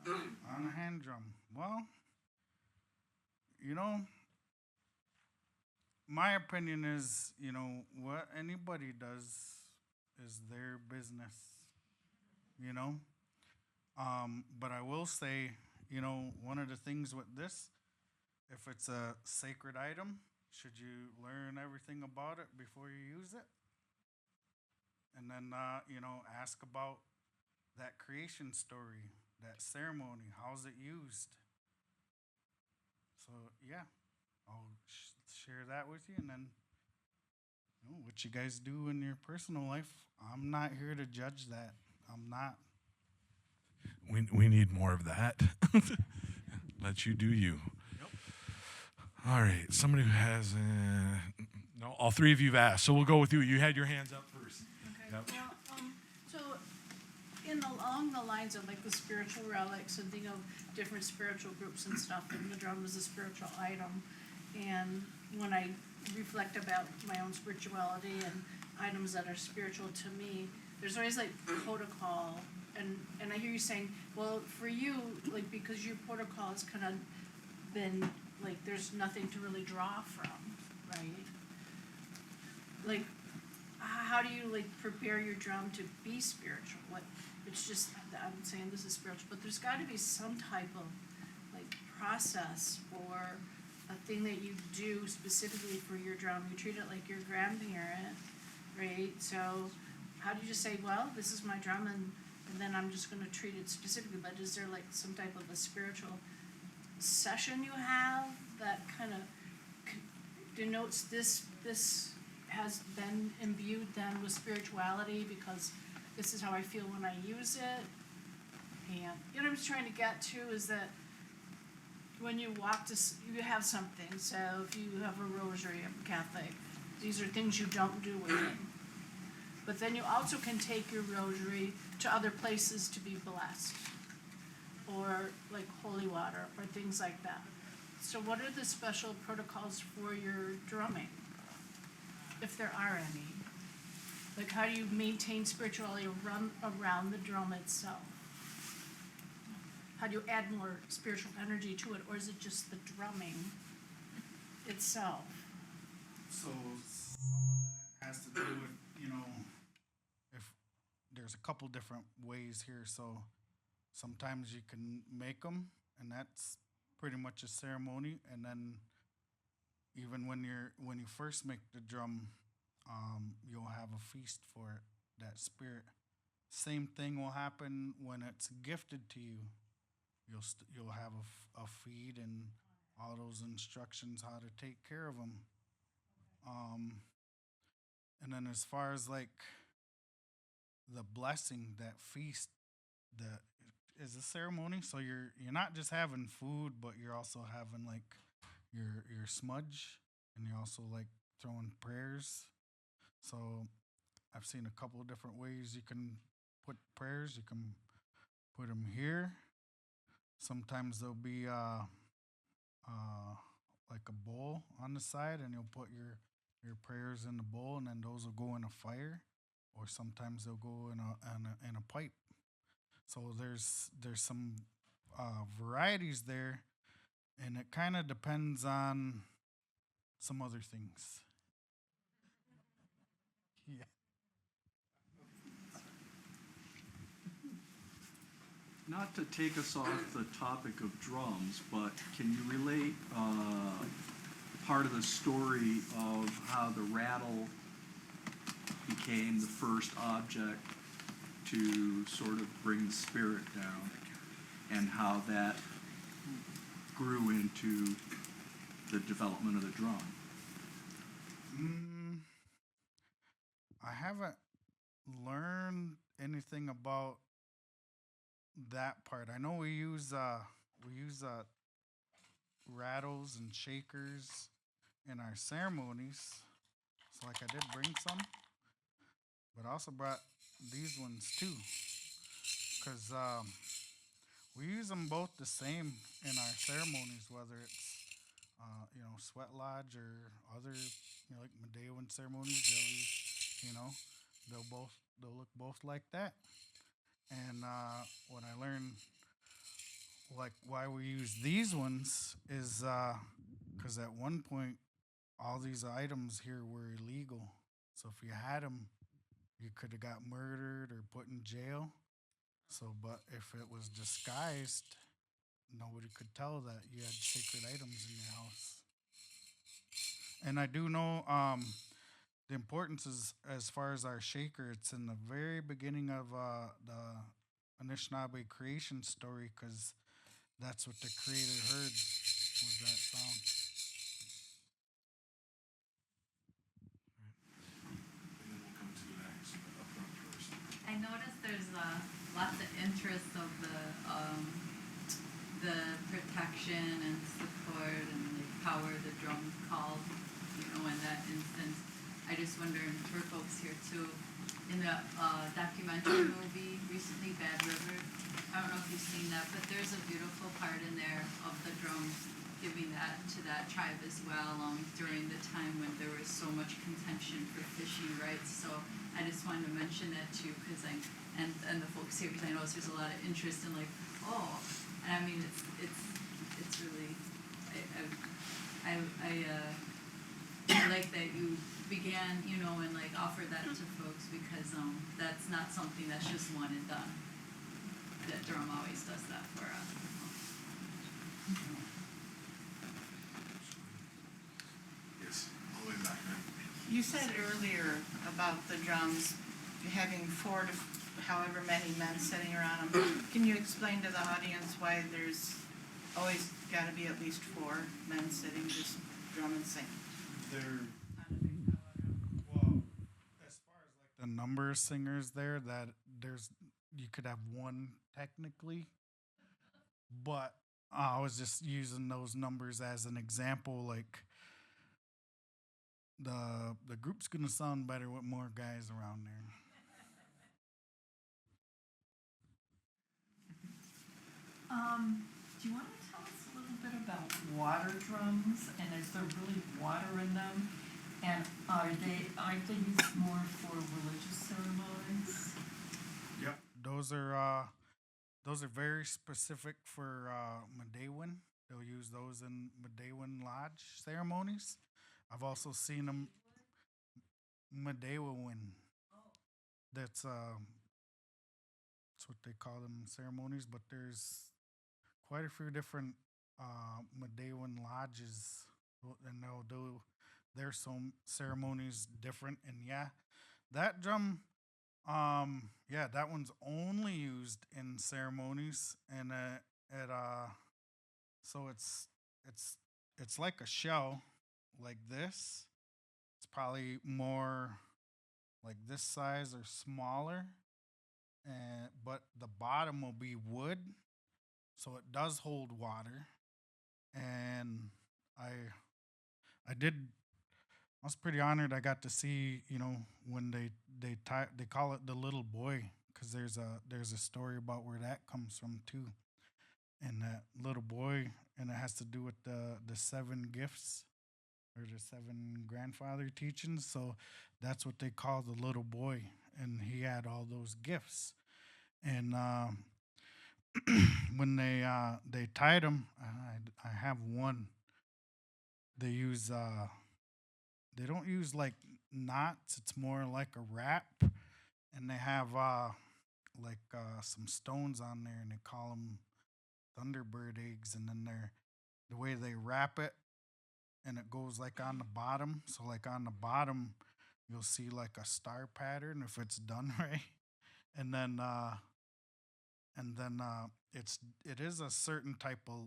On a hand drum. Well, you know, my opinion is, what anybody does is their business, you know? But I will say, one of the things with this, if it's a sacred item, should you learn everything about it before you use it? And then, ask about that creation story, that ceremony, how's it used? So, yeah, I'll share that with you. And then, what you guys do in your personal life, I'm not here to judge that. I'm not. We need more of that. Let you do you. Yep. All right. Somebody who has no, all three of you've asked, so we'll go with you. You had your hands up first. Okay, Yep. well, so along the lines of like the spiritual relics and think of different spiritual groups and stuff, and the drum is a spiritual item. And when I reflect about my own spirituality and items that are spiritual to me, there's always like protocol. And I hear you saying, well, for you, like, because your protocol has kind of been, like, there's nothing to really draw from, right? Like, how do you, like, prepare your drum to be spiritual? What, it's just, I'm saying this is spiritual, but there's got to be some type of, like, process or a thing that you do specifically for your drum. You treat it like your grandparent, right? So how do you just say, well, this is my drum, and then I'm just going to treat it specifically? But is there like some type of a spiritual session you have that kind of denotes this has been imbued then with spirituality because this is how I feel when I use it? And what I'm trying to get to is that when you walk to, you have something. So if you have a rosary, I'm Catholic, these are things you don't do with it. But then you also can take your rosary to other places to be blessed, or like holy water, or things like that. So what are the special protocols for your drumming, if there are any? Like, how do you maintain spirituality around the drum itself? How do you add more spiritual energy to it, or is it just the drumming itself? So some of that has to do with, if there's a couple different ways here. So sometimes you can make them, and that's pretty much a ceremony. And then even when you first make the drum, you'll have a feast for it, that spirit. Same thing will happen when it's gifted to you. You'll have a feed and all those instructions how to take care of them. And then as far as like the blessing, that feast, that is a ceremony. So you're not just having food, but you're also having like your smudge, and you're also like throwing prayers. So I've seen a couple of different ways you can put prayers. You can put them here. Sometimes there'll be like a bowl on the side, and you'll put your prayers in the bowl, and then those will go in a fire, or sometimes they'll go in a pipe. So there's some varieties there, and it kind of depends on some other things. Yeah. Not to take us off the topic of drums, but can you relate part of the story of how the rattle became the first object to sort of bring the spirit down, and how that grew into the development of the drum? I haven't learned anything about that part. I know we use rattles and shakers in our ceremonies. So like I did bring some, but I also brought these ones too, because we use them both the same in our ceremonies, whether it's sweat lodge or other, like Medewan ceremonies. They'll use, they'll look both like that. And what I learned, like why we use these ones, is because at one point all these items here were illegal. So if you had them, you could have got murdered or put in jail. So, but if it was disguised, nobody could tell that you had sacred items in your house. And I do know the importance is as far as our shaker. It's in the very beginning of the Anishinaabe creation story, because that's what the creator heard was that song. And then we'll come to the next up front first. I noticed there's lots of interest of the protection and support and the power the drum called, in that instance. I just wonder for folks here too, in the documentary movie recently, Bad River, I don't know if you've seen that, but there's a beautiful part in there of the drums giving that to that tribe as well, during the time when there was so much contention for fishing rights. So I just wanted to mention that too, because and the folks here, because I noticed there's a lot of interest in and I mean it's really I like that you began, and offered that to folks, because that's not something that's just one and done. That Durham always does that for us. Yes, all the way back then. You said earlier about the drums having four to however many men sitting around them. Can you explain to the audience why there's always got to be at least four men sitting just drum and sing? Well, as far as like the number of singers there, that you could have one technically, but I was just using those numbers as an example. Like the group's gonna sound better with more guys around there. Do you want to tell us a little bit about water drums, and is there really water in them? And aren't they used more for religious ceremonies? Yep, those are very specific for Medewan. They'll use those in Medewan lodge ceremonies. I've also seen them Medewan. That's what they call them ceremonies. But there's quite a few different Medewan lodges, and they'll do their ceremonies different. And yeah, that drum, that one's only used in ceremonies, and so it's like a shell, like this. It's probably more like this size or smaller, and but the bottom will be wood, so it does hold water. And I did. I was pretty honored. I got to see, when they call it the little boy, because there's a story about where that comes from too, and that little boy, and it has to do with the seven gifts or the seven grandfather teachings. So that's what they call the little boy, and he had all those gifts. And when they tied him, I have one. They use they don't use like knots. It's more like a wrap, and they have some stones on there, and they call them thunderbird eggs. And then the way they wrap it, and it goes like on the bottom. So like on the bottom, you'll see like a star pattern if it's done right, and then it is a certain type of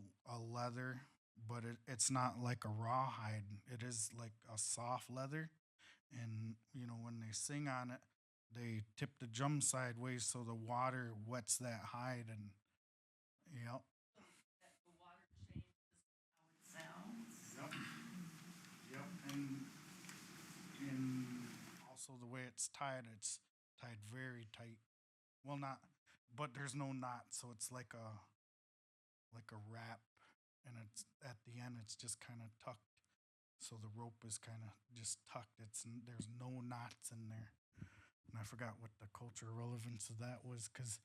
leather, but it's not like a rawhide. It is like a soft leather, and when they sing on it, they tip the drum sideways so the water wets that hide, and yep. The water changes how it sounds. Yep. Yep. And also the way it's tied very tight. Well, not, but there's no knot, so it's like a wrap. and it's at the end it's just kind of tucked, so the rope is kind of just tucked. There's no knots in there, and I forgot what the cultural relevance of that was because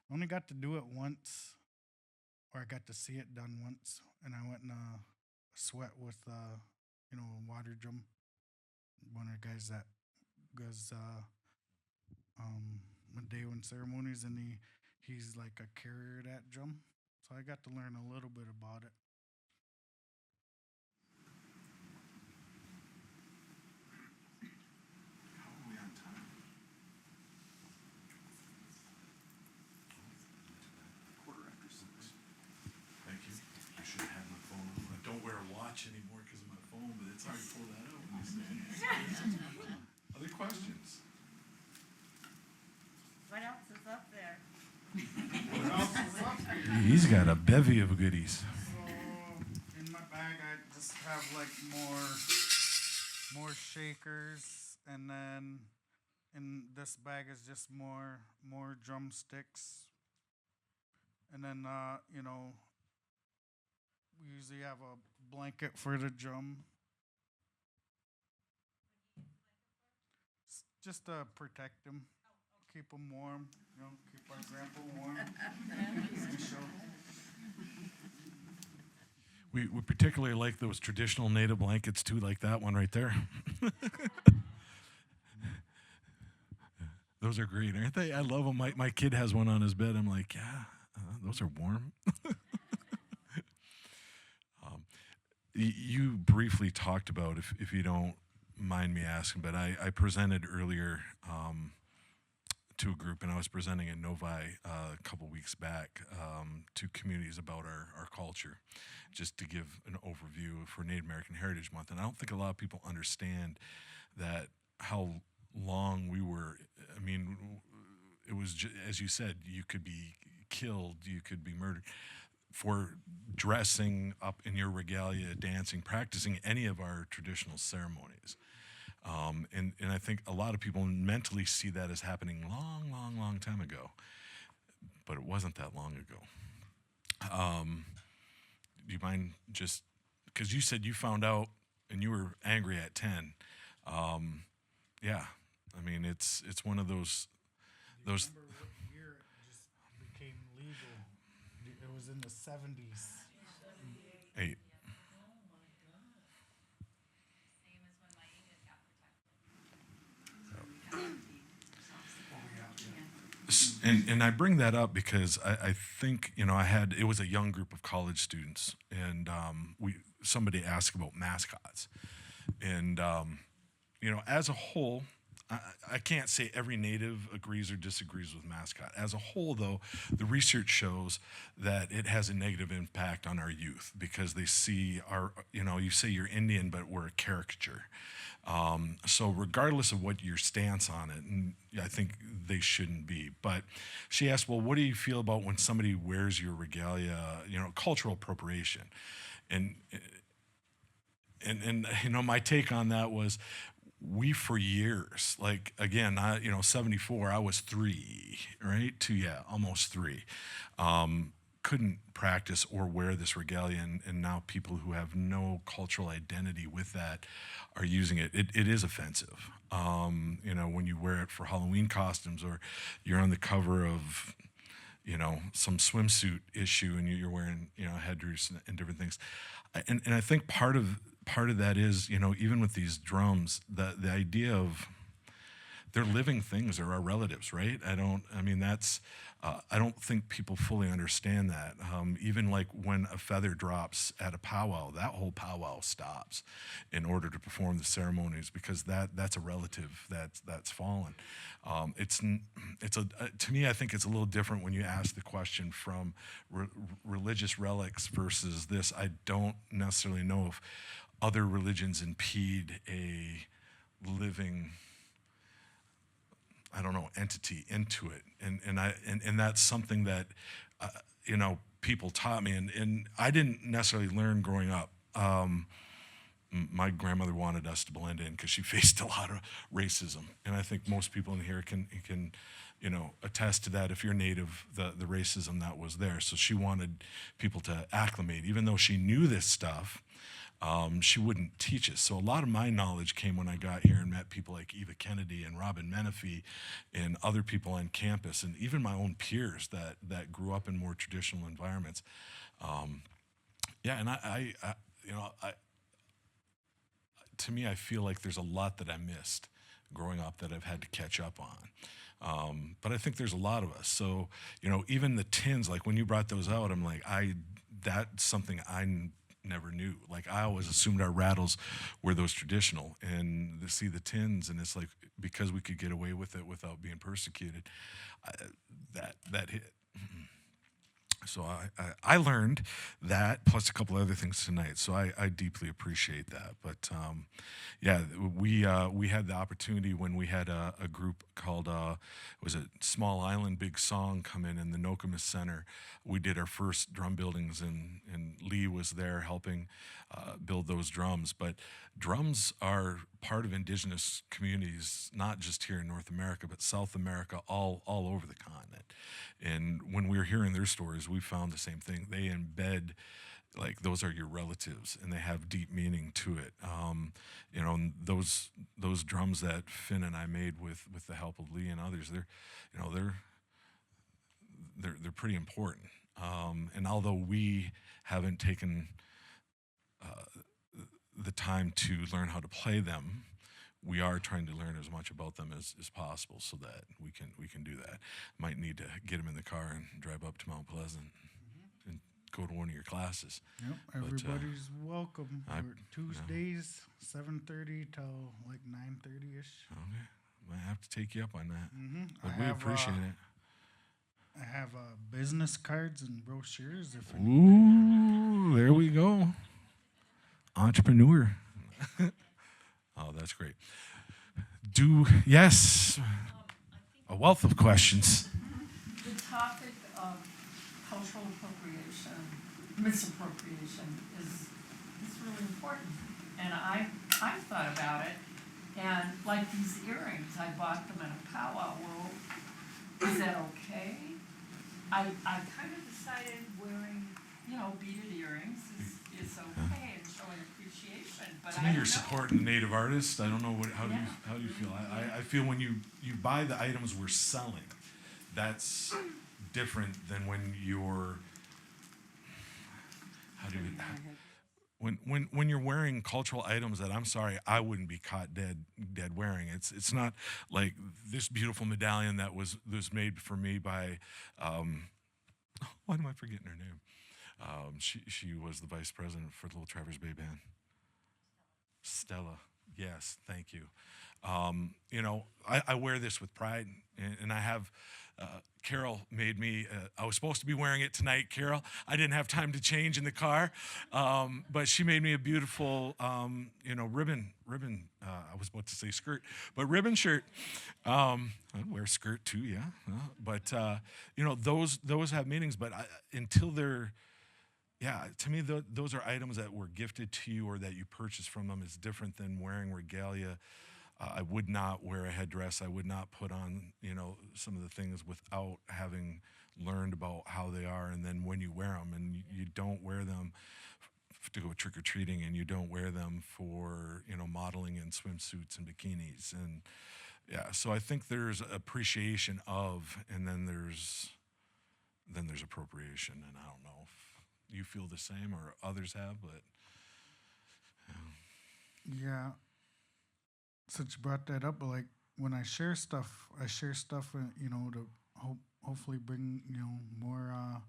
I only got to do it once, or I got to see it done once, and I went in a sweat with a water drum. One of the guys that goes Day-one ceremonies, and he's like a carrier of that drum, so I got to learn a little bit about it. How are we on time? 6:15. Thank you. I should have had my phone. I don't wear a watch anymore because of my phone, but it's hard to pull that out. Other questions? What else is up there? What else is up here? He's got a bevy of goodies. So in my bag, I just have like more shakers, and then in this bag is just more drumsticks, and then we usually have a blanket for the drum, just to protect them, keep them warm, keep our grandpa warm. We particularly like those traditional native blankets too, like that one right there. Those are great, aren't they? I love them. My kid has one on his bed. I'm like, yeah, those are warm. You briefly talked about, if you don't mind me asking, but I presented earlier to a group, and I was presenting in Novi a couple weeks back to communities about our culture, just to give an overview for Native American Heritage Month. And I don't think a lot of people understand that how long we were. I mean, it was, as you said, you could be killed, you could be murdered for dressing up in your regalia, dancing, practicing any of our traditional ceremonies. And I think a lot of people mentally see that as happening long time ago, but it wasn't that long ago. Do you mind just, because you said you found out and you were angry at 10. Yeah, I mean, it's one of those. Do you remember what year it just became legal? It was in the 70s. 8. And I bring that up because I think, it was a young group of college students, and somebody asked about mascots. And, as a whole, I can't say every Native agrees or disagrees with mascot. As a whole, though, the research shows that it has a negative impact on our youth because they see you say you're Indian, but we're a caricature. So regardless of what your stance on it, and I think they shouldn't be. But she asked, well, what do you feel about when somebody wears your regalia, cultural appropriation? And my take on that was, we for years, like again, 74, I was 3, right? 2, yeah, almost 3. Couldn't practice or wear this regalia, and now people who have no cultural identity with that are using it. It is offensive. When you wear it for Halloween costumes, or you're on the cover of, some swimsuit issue, and you're wearing, headdress and different things. And I think part of that is, even with these drums, the idea of they're living things, they're our relatives, right? I don't think people fully understand that. Even like when a feather drops at a powwow, that whole powwow stops in order to perform the ceremonies, because that's a relative that's fallen. To me, I think it's a little different when you ask the question from religious relics versus this. I don't necessarily know if other religions impede a living, entity into it, and that's something that people taught me, and I didn't necessarily learn growing up. my grandmother wanted us to blend in because she faced a lot of racism, and I think most people in here can attest to that. If you're Native, the racism that was there. So she wanted people to acclimate, even though she knew this stuff. She wouldn't teach us. So a lot of my knowledge came when I got here and met people like Eva Kennedy and Robin Menifee and other people on campus, and even my own peers that grew up in more traditional environments. And I to me, I feel like there's a lot that I missed growing up that I've had to catch up on. But I think there's a lot of us. So, even the tins, like when you brought those out, I'm like, that's something I never knew. Like I always assumed our rattles were those traditional, and to see the tins, and it's like, because we could get away with it without being persecuted, that hit. So I learned that, plus a couple other things tonight. So I deeply appreciate that. But we had the opportunity when we had a group called was it Small Island Big Song come in the Nokomis Center. We did our first drum buildings, and Lee was there helping build those drums. But drums are part of indigenous communities, not just here in North America, but South America, all over the continent. And when we were hearing their stories, we found the same thing. They embed, like, those are your relatives, and they have deep meaning to it. And those drums that Finn and I made with the help of Lee and others, they're pretty important. And although we haven't taken the time to learn how to play them, we are trying to learn as much about them as possible so that we can do that. Might need to get them in the car and drive up to Mount Pleasant and go to one of your classes. Yep, everybody's welcome. Tuesdays, 7:30 till like 9:30ish. Okay, might have to take you up on that. Mm-hmm. We appreciate it. I have business cards and brochures. Ooh, there we go. Entrepreneur. Oh, that's great. Yes, a wealth of questions. The topic of cultural appropriation, misappropriation is really important. And I thought about it, and like these earrings, I bought them in a powwow. Well, is that okay? I kind of decided wearing, beaded earrings is okay and showing appreciation. But to me, you're supporting Native artists. I don't know how do you feel? I feel when you buy the items we're selling, that's different than when you're when you're wearing cultural items that, I'm sorry, I wouldn't be caught dead wearing. It's not like this beautiful medallion that was made for me by why am I forgetting her name? She was the vice president for the Little Traverse Bay Band. Stella. Yes, thank you. I wear this with pride, and I have Carol made me, I was supposed to be wearing it tonight, Carol. I didn't have time to change in the car, but she made me a beautiful, ribbon, I was about to say skirt, but ribbon shirt. I'd wear a skirt too, yeah. But, those have meanings, but until they're, to me, those are items that were gifted to you or that you purchased from them. Is different than wearing regalia. I would not wear a headdress. I would not put on, some of the things without having learned about how they are. And then when you wear them, and you don't wear them to go trick-or-treating, and you don't wear them for, modeling in swimsuits and bikinis. And, so I think there's appreciation of, and then there's appropriation. And I don't know if you feel the same or others have, but. Yeah. Since you brought that up, like when I share stuff, to hopefully bring, more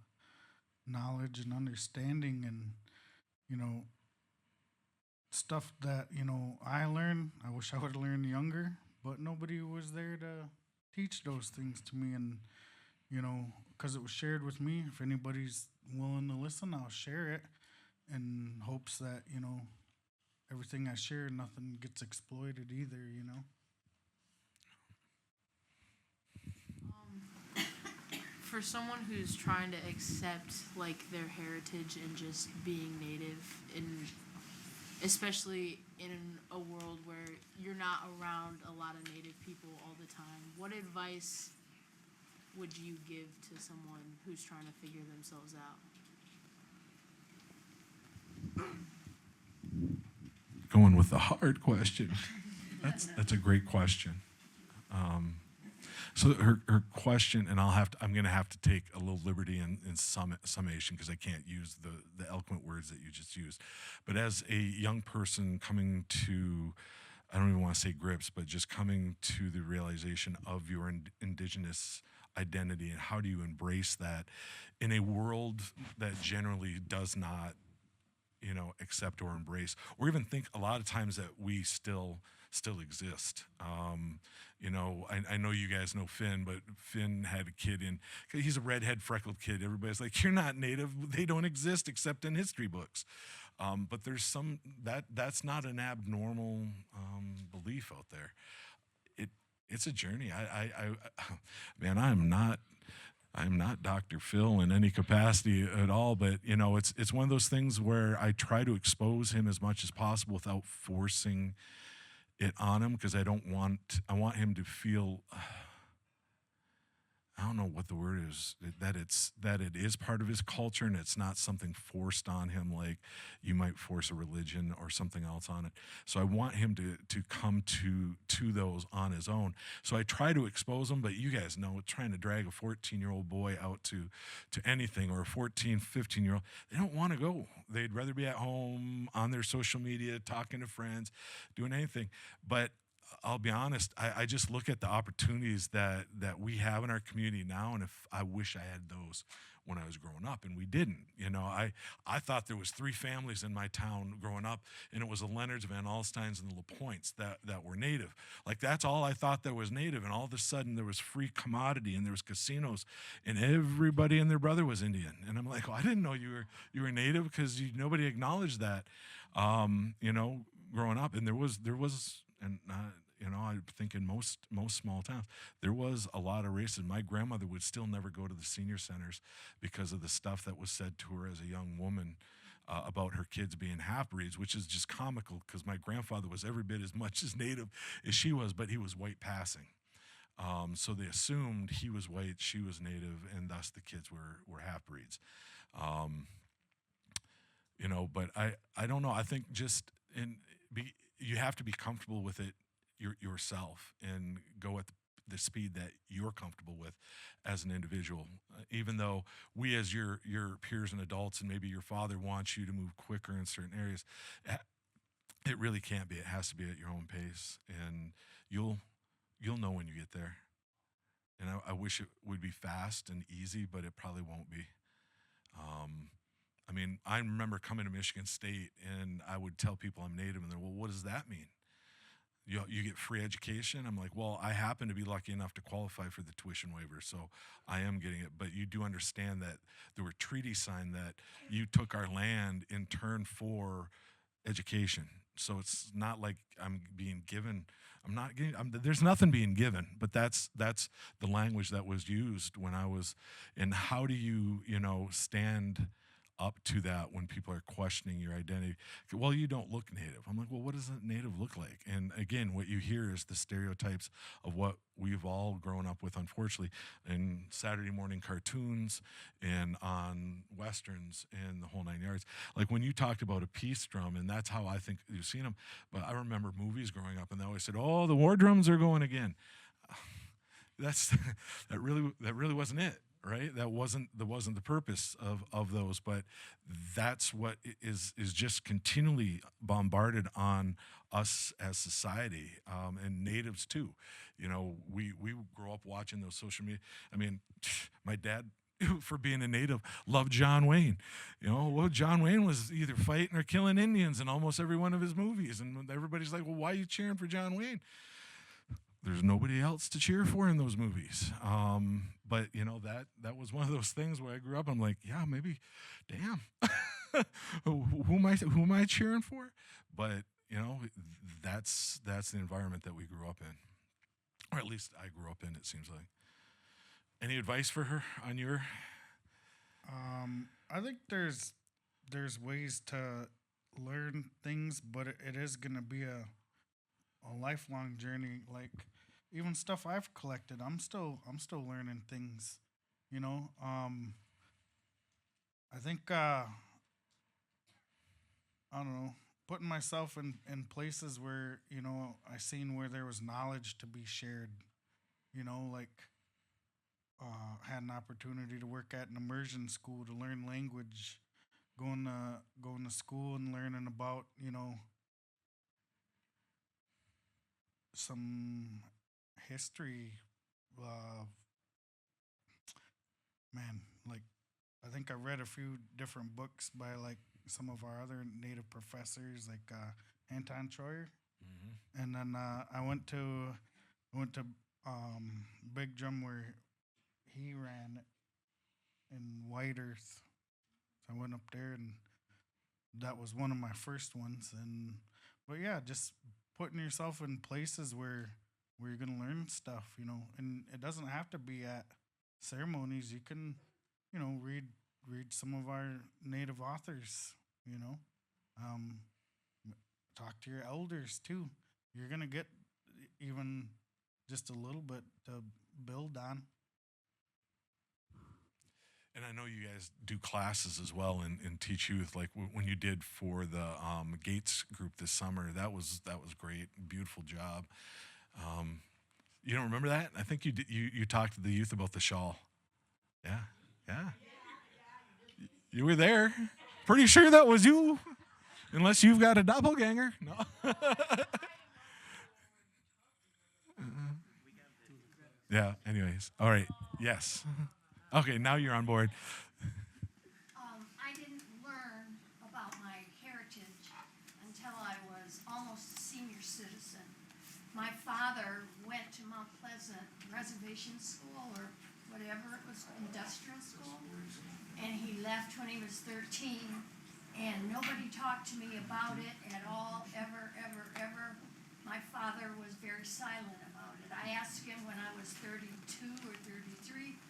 knowledge and understanding, and, stuff that, I learned. I wish I would have learned younger, but nobody was there to teach those things to me. And, because it was shared with me, if anybody's willing to listen, I'll share it in hopes that, everything I share, nothing gets exploited either, For someone who's trying to accept like their heritage and just being Native, and especially in a world where you're not around a lot of Native people all the time. What advice would you give to someone who's trying to figure themselves out? Going with the hard question. That's a great question. So her question, and I'm going to have to take a little liberty in summation because I can't use the eloquent words that you just used. But as a young person coming to, I don't even want to say grips, but just coming to the realization of your indigenous identity and how do you embrace that in a world that generally does not, accept or embrace, or even think a lot of times that we still exist. I know you guys know Finn, but Finn had a kid he's a redhead freckled kid. Everybody's like, you're not Native. They don't exist except in history books. But there's that's not an abnormal belief out there. It's a journey. Man, I'm not Dr. Phil in any capacity at all, but it's one of those things where I try to expose him as much as possible without forcing it on him, because I want him to feel, I don't know what the word is, that it is part of his culture and it's not something forced on him like you might force a religion or something else on it. So I want him to come to those on his own. So I try to expose him, but you guys know, trying to drag a 14-year-old boy out to anything, or a 14, 15-year-old, they don't want to go. They'd rather be at home on their social media, talking to friends, doing anything. But I'll be honest, I just look at the opportunities that we have in our community now, and if I wish I had those when I was growing up, and we didn't. I thought there was 3 families in my town growing up, and it was the Leonards, Van Alstynes, and the LaPointes that were Native. Like, that's all I thought that was Native, and all of a sudden there was free commodity, and there was casinos, and everybody and their brother was Indian. And I'm like, I didn't know you were Native, because nobody acknowledged that, growing up. And there was and I think in most small towns, there was a lot of racism. My grandmother would still never go to the senior centers because of the stuff that was said to her as a young woman about her kids being half-breeds, which is just comical, because my grandfather was every bit as much as Native as she was, but he was white passing. So they assumed he was white, she was Native, and thus the kids were half-breeds. But I don't know. I think just you have to be comfortable with it yourself and go at the speed that you're comfortable with as an individual. Even though we, as your peers and adults, and maybe your father wants you to move quicker in certain areas, it really can't be. It has to be at your own pace, and you'll know when you get there. And I wish it would be fast and easy, but it probably won't be. I remember coming to Michigan State, and I would tell people I'm Native, and they're, well, what does that mean? You get free education? I'm like, well, I happen to be lucky enough to qualify for the tuition waiver, so I am getting it. But you do understand that there were treaties signed that you took our land in turn for education. So it's not like I'm being given. There's nothing being given, but that's the language that was used when I was. And how do you stand up to that when people are questioning your identity? Well, you don't look Native. I'm like, well, what does a Native look like? And again, what you hear is the stereotypes of what we've all grown up with, unfortunately, in Saturday morning cartoons and on Westerns and the whole 9 yards. Like when you talked about a peace drum, and that's how I think you've seen them. But I remember movies growing up, and they always said, oh, the war drums are going again. That really wasn't it. Right? That wasn't the purpose of those, but that's what is just continually bombarded on us as society, and Natives too. We grow up watching those social media. My dad, for being a Native, loved John Wayne. Well, John Wayne was either fighting or killing Indians in almost every one of his movies, and everybody's like, well, why are you cheering for John Wayne? There's nobody else to cheer for in those movies. But that was one of those things where I grew up. I'm like, yeah, maybe, damn, who am I cheering for? But that's the environment that we grew up in, or at least I grew up in. It seems like. Any advice for her on your? I think there's ways to learn things, but it is gonna be a lifelong journey. Like even stuff I've collected, I'm still learning things. You know, I think I don't know, putting myself in places where, you know, I seen where there was knowledge to be shared, you know, like had an opportunity to work at an immersion school to learn language, going to school and learning about, you know, some history. Uh, man, like I think I read a few different books by like some of our other native professors, like Anton Troyer, and then I went to Big Drum where he ran in White Earth. So I went up there, and that was one of my first ones. And but yeah, just putting yourself in places where you're gonna learn stuff, you know, and it doesn't have to be at ceremonies. You can, you know, read some of our native authors, you know, um, talk to your elders too. You're gonna get even just a little bit to build on. And I know you guys do classes as well and teach youth. Like when you did for the Gates group this summer, that was great. Beautiful job. You don't remember that? I think you talked to the youth about the shawl. Yeah, yeah. You were there. Pretty sure that was you, unless you've got a doppelganger. No. Yeah. Anyways, all right. Yes. Okay, now you're on board. I didn't learn about my heritage until I was almost a senior citizen. My father went to Mount Pleasant Reservation School, or whatever it was, industrial school, and he left when he was 13, and nobody talked to me about it at all, ever, ever, ever. My father was very silent about it. I asked him when I was 32 or 33,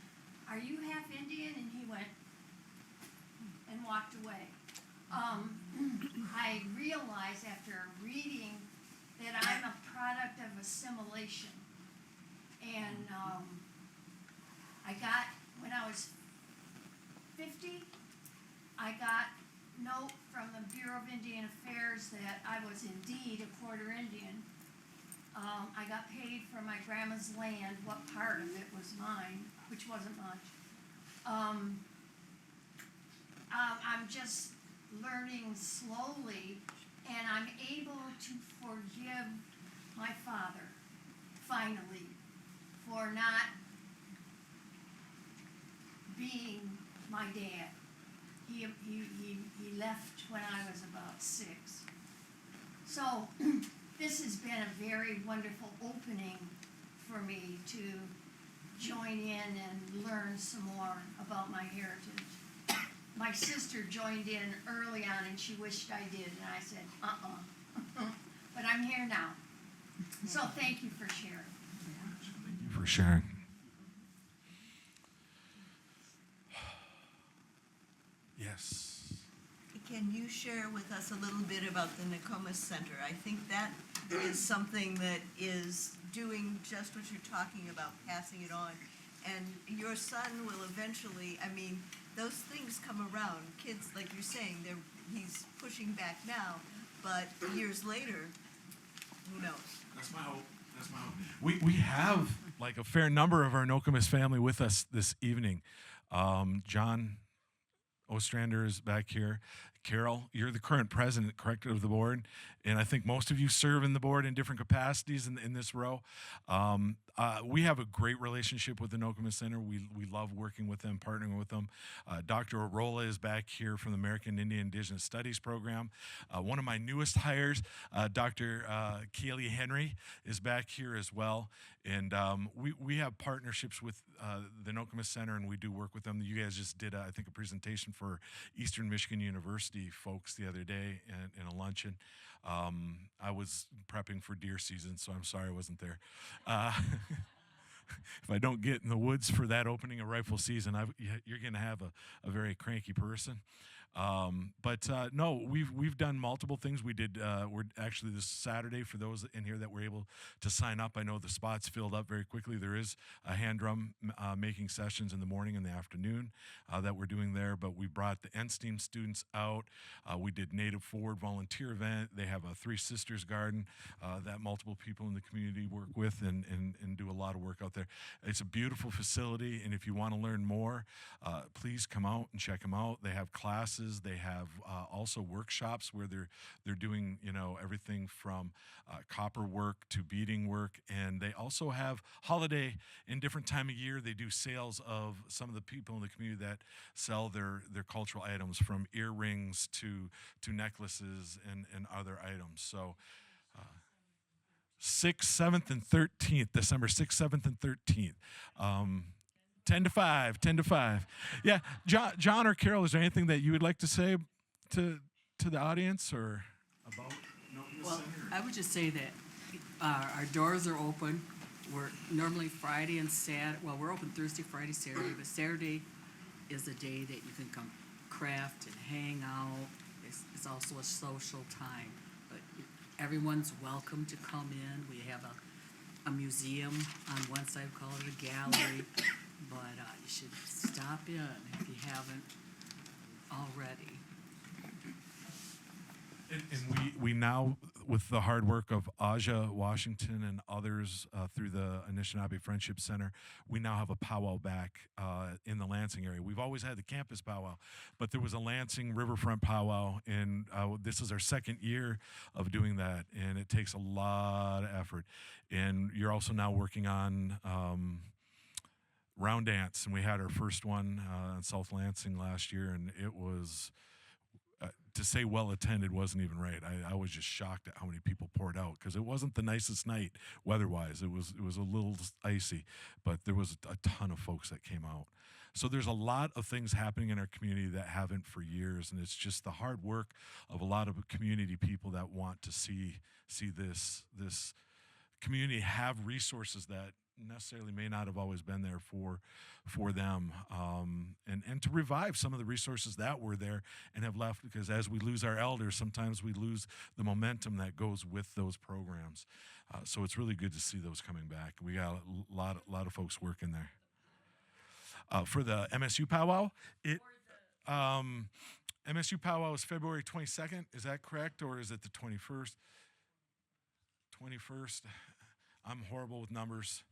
"Are you half Indian?" And he went and walked away. I realized after reading that I'm a product of assimilation. And when I was 50, I got note from the Bureau of Indian Affairs that I was indeed a quarter Indian. I got paid for my grandma's land. What part of it was mine, which wasn't much. I'm just learning slowly, and I'm able to forgive my father, finally, for not being my dad. He left when I was about 6. So this has been a very wonderful opening for me to join in and learn some more about my heritage. My sister joined in early on and she wished I did, and I said, but I'm here now. So thank you for sharing. Thank you for sharing. Yes. Can you share with us a little bit about the Nokomis Center? I think that is something that is doing just what you're talking about, passing it on. And your son will eventually, I mean, those things come around. Kids, like you're saying, he's pushing back now, but years later, who knows? That's my hope. That's my hope. We have like a fair number of our Nokomis family with us this evening. John Ostrander is back here. Carol, you're the current president, correct, of the board, and I think most of you serve in the board in different capacities in this row. We have a great relationship with the Nokomis Center. We love working with them, partnering with them. Dr. Arola is back here from the American Indian Indigenous Studies program. One of my newest hires, Dr. Keely Henry, is back here as well. And we have partnerships with the Nokomis Center, and we do work with them. You guys just did, I think, a presentation for Eastern Michigan University folks the other day in a luncheon. I was prepping for deer season, so I'm sorry I wasn't there. If I don't get in the woods for that opening of rifle season, you're going to have a very cranky person. No, we've done multiple things. We're actually this Saturday, for those in here that were able to sign up. I know the spots filled up very quickly. There is a hand drum making sessions in the morning and the afternoon that we're doing there. But we brought the NSTEAM students out. We did Native Forward volunteer event. They have a Three Sisters garden that multiple people in the community work with and do a lot of work out there. It's a beautiful facility, and if you want to learn more, please come out and check them out. They have classes. They have also workshops where they're doing everything from copper work to beading work, and they also have holiday in different time of year. They do sales of some of the people in the community that sell their cultural items, from earrings to necklaces and other items. So 6th, 7th, and 13th, December 6th, 7th, and 13th. 10 to 5. Yeah, John or Carol, is there anything that you would like to say to the audience or about Nokema Well, Center? I would just say that our doors are open. We're normally Friday and Saturday. Well, we're open Thursday, Friday, Saturday, but Saturday is a day that you can come craft and hang out. It's also a social time, but everyone's welcome to come in. We have a museum on one side, we call it a gallery. But you should stop in if you haven't already. And we now, with the hard work of Aja Washington and others through the Anishinaabe Friendship Center, we now have a powwow back in the Lansing area. We've always had the campus powwow, but there was a Lansing Riverfront powwow, and this is our second year of doing that, and it takes a lot of effort. And you're also now working on round dance, and we had our first one in South Lansing last year, and it was, to say well attended wasn't even right. I was just shocked at how many people poured out, because it wasn't the nicest night weather-wise. It was a little icy, but there was a ton of folks that came out. So there's a lot of things happening in our community that haven't for years, and it's just the hard work of a lot of community people that want to see this community have resources that necessarily may not have always been there for them, and to revive some of the resources that were there and have left, because as we lose our elders, sometimes we lose the momentum that goes with those programs. So it's really good to see those coming back. We got a lot of folks working there. For the MSU powwow, MSU powwow is February 22nd. Is that correct, or is it the 21st? 21st. I'm horrible with numbers.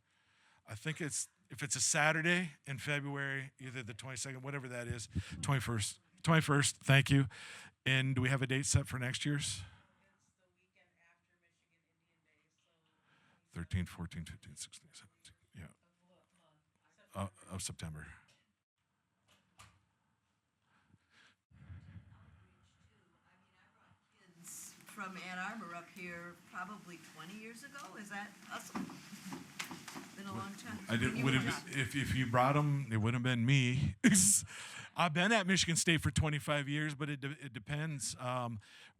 I think if it's a Saturday in February, either the 22nd, whatever that is, 21st. 21st, thank you. And do we have a date set for next year's? 13th, 14th, 15th, 16th, 17th, yeah. Of September. From Ann Arbor up here probably 20 years ago. Is that possible? Been a long time. If you brought them, it wouldn't have been me. I've been at Michigan State for 25 years, but it depends.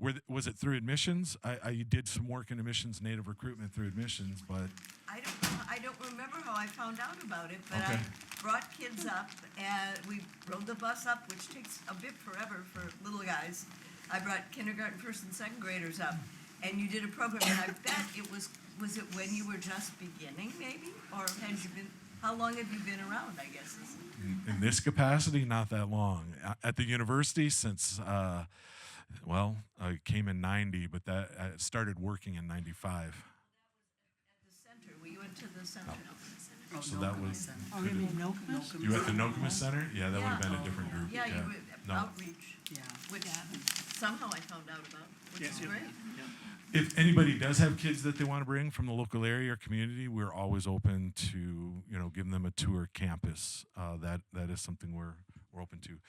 Was it through admissions? I did some work in admissions, native recruitment through admissions, but I don't remember how I found out about it, but okay. I brought kids up and we rode the bus up, which takes a bit forever for little guys. I brought kindergarten, first and second graders up, and you did a program, and I bet it was it when you were just beginning, maybe? Or had you been, how long have you been around, I guess? In this capacity, not that long. At the university, since, I came in 90, but I started working in 95. At the center, we went to the center. Oh, so that was. You mean Nokema? You were at the Nokema Center? Yeah, that would have been a different group. Yeah, you were No. outreach. Yeah. Which somehow I found out about, which is great. If anybody does have kids that they want to bring from the local area or community, we're always open to giving them a tour campus. That is something we're open to.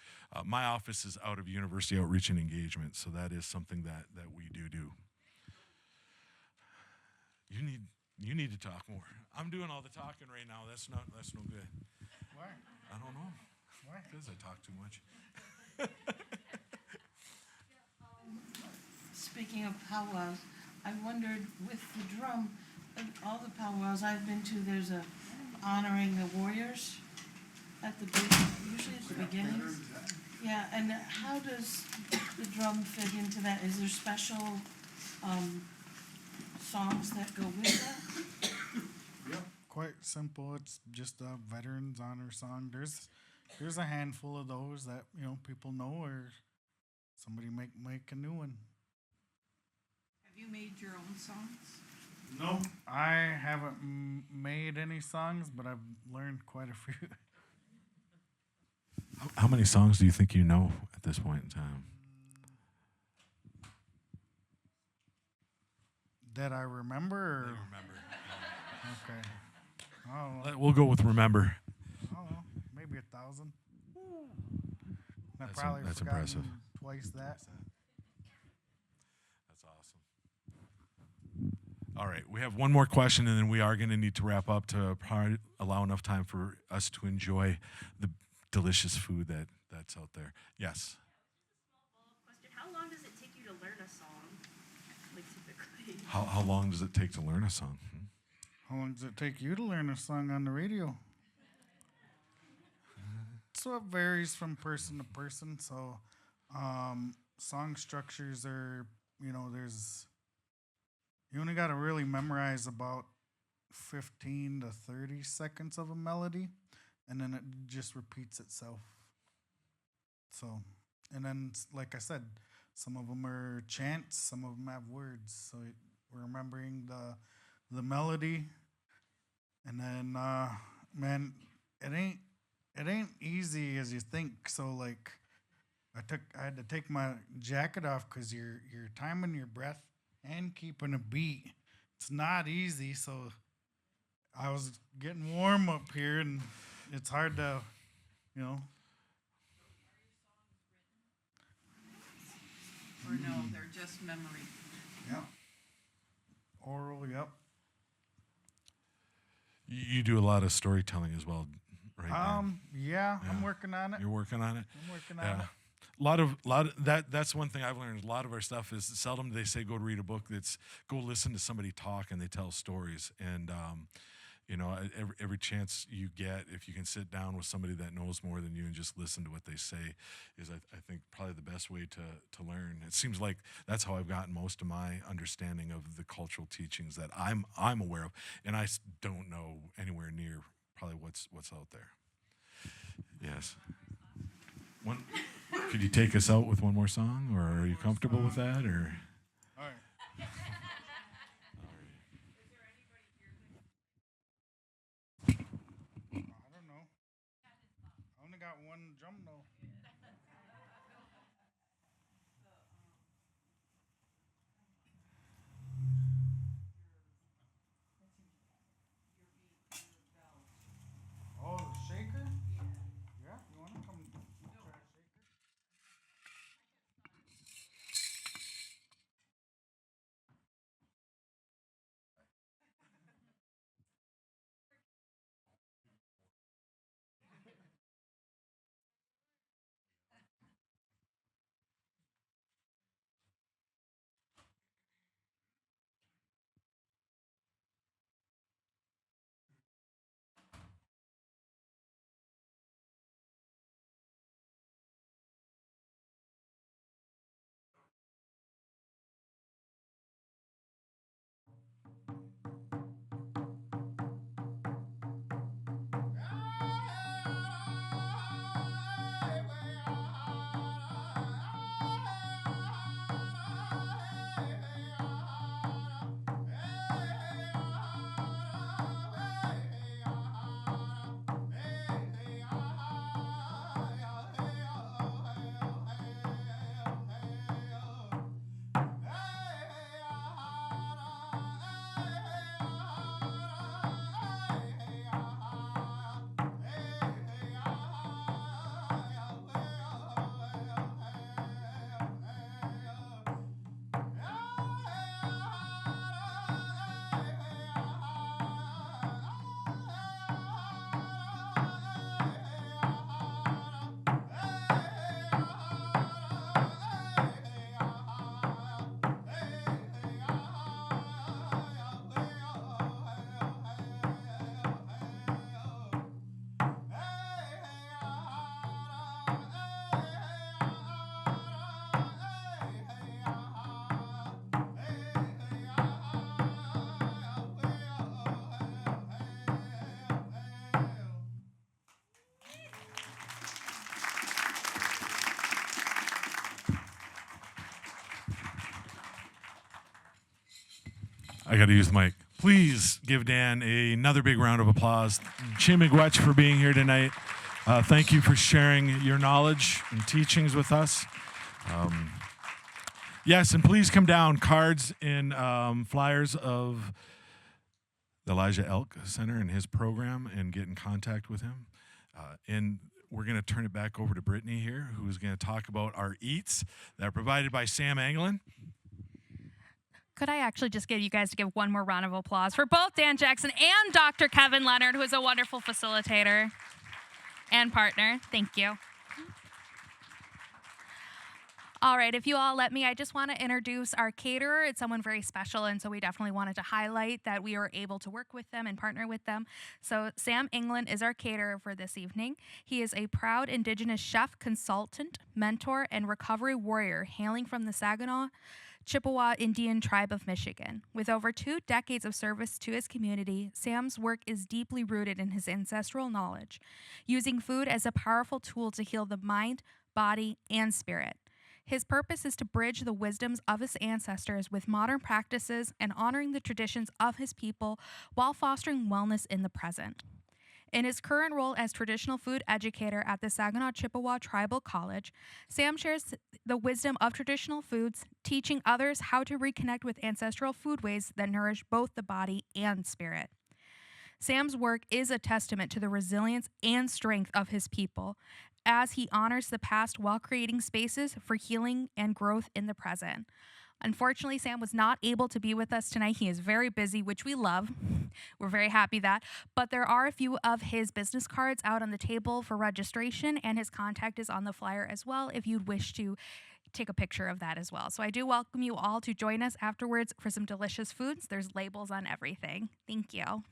My office is out of University Outreach and Engagement, so that is something that we do. You need to talk more. I'm doing all the talking right now. That's no good. Why? I don't know. Why? Because I talk too much. Speaking of powwows, I wondered with the drum, all the powwows I've been to, there's a honoring the warriors at the usually at the beginning. Yeah, and how does the drum fit into that? Is there special, songs that go with that? Yep, quite simple. It's just a Veterans Honor song. There's a handful of those that people know, or somebody make a new one. Have you made your own songs? No, I haven't made any songs, but I've learned quite a few. How many songs do you think you know at this point in time? That I remember. Or? Remember. Okay. Oh, We'll go with remember. I don't know, maybe 1,000. I That's probably that's forgotten impressive. twice that. That's awesome. All right, we have one more question, and then we are going to need to wrap up to allow enough time for us to enjoy the delicious food that's out there. Yes. Question: how long does it take you to learn a song, like typically? How long does it take to learn a song? How long does it take you to learn a song on the radio? So it varies from person to person. So, song structures are, there's, you only got to really memorize about 15 to 30 seconds of a melody, and then it just repeats itself. So, and then, like I said, some of them are chants, some of them have words. So we're remembering the melody, and then, man, it ain't easy as you think. So like, I had to take my jacket off because you're timing your breath and keeping a beat. It's not easy. So I was getting warm up here, and it's hard to, Or no, they're just memory. Yeah. Oral, yep. You do a lot of storytelling as well, right? Dan? Yeah, I'm working on it. You're working on it. I'm working on it. A lot of that's one thing I've learned. A lot of our stuff is seldom do they say go to read a book. It's go listen to somebody talk and they tell stories. And every chance you get, if you can sit down with somebody that knows more than you and just listen to what they say, is I think probably the best way to learn. It seems like that's how I've gotten most of my understanding of the cultural teachings that I'm aware of, and I don't know anywhere near probably what's out there. Yes. Could you take us out with one more song, or are you comfortable with that, or? All right. I don't know. I only got one drum though. Oh, the shaker? Yeah, you want to come try a shaker? I got to use the mic. Please give Dan another big round of applause. Chimigwech for being here tonight. Thank you for sharing your knowledge and teachings with us. Yes, and please come down. Cards and flyers of the Elijah Elk Center and his program, and get in contact with him. And we're going to turn it back over to Brittany here, who's going to talk about our eats that are provided by Sam Anglin. Could I actually just get you guys to give one more round of applause for both Dan Jackson and Dr. Kevin Leonard, who is a wonderful facilitator and partner. Thank you. All right, if you all let me, I just want to introduce our caterer. It's someone very special, and so we definitely wanted to highlight that we were able to work with them and partner with them. So Sam Anglin is our caterer for this evening. He is a proud Indigenous chef, consultant, mentor, and recovery warrior hailing from the Saginaw Chippewa Indian Tribe of Michigan. With over 2 decades of service to his community, Sam's work is deeply rooted in his ancestral knowledge, using food as a powerful tool to heal the mind, body, and spirit. His purpose is to bridge the wisdoms of his ancestors with modern practices and honoring the traditions of his people while fostering wellness in the present. In his current role as traditional food educator at the Saginaw Chippewa Tribal College, Sam shares the wisdom of traditional foods, teaching others how to reconnect with ancestral foodways that nourish both the body and spirit. Sam's work is a testament to the resilience and strength of his people, as he honors the past while creating spaces for healing and growth in the present. Unfortunately, Sam was not able to be with us tonight. He is very busy, which we love. We're very happy that. But there are a few of his business cards out on the table for registration, and his contact is on the flyer as well if you'd wish to take a picture of that as well. So I do welcome you all to join us afterwards for some delicious foods. There's labels on everything. Thank you.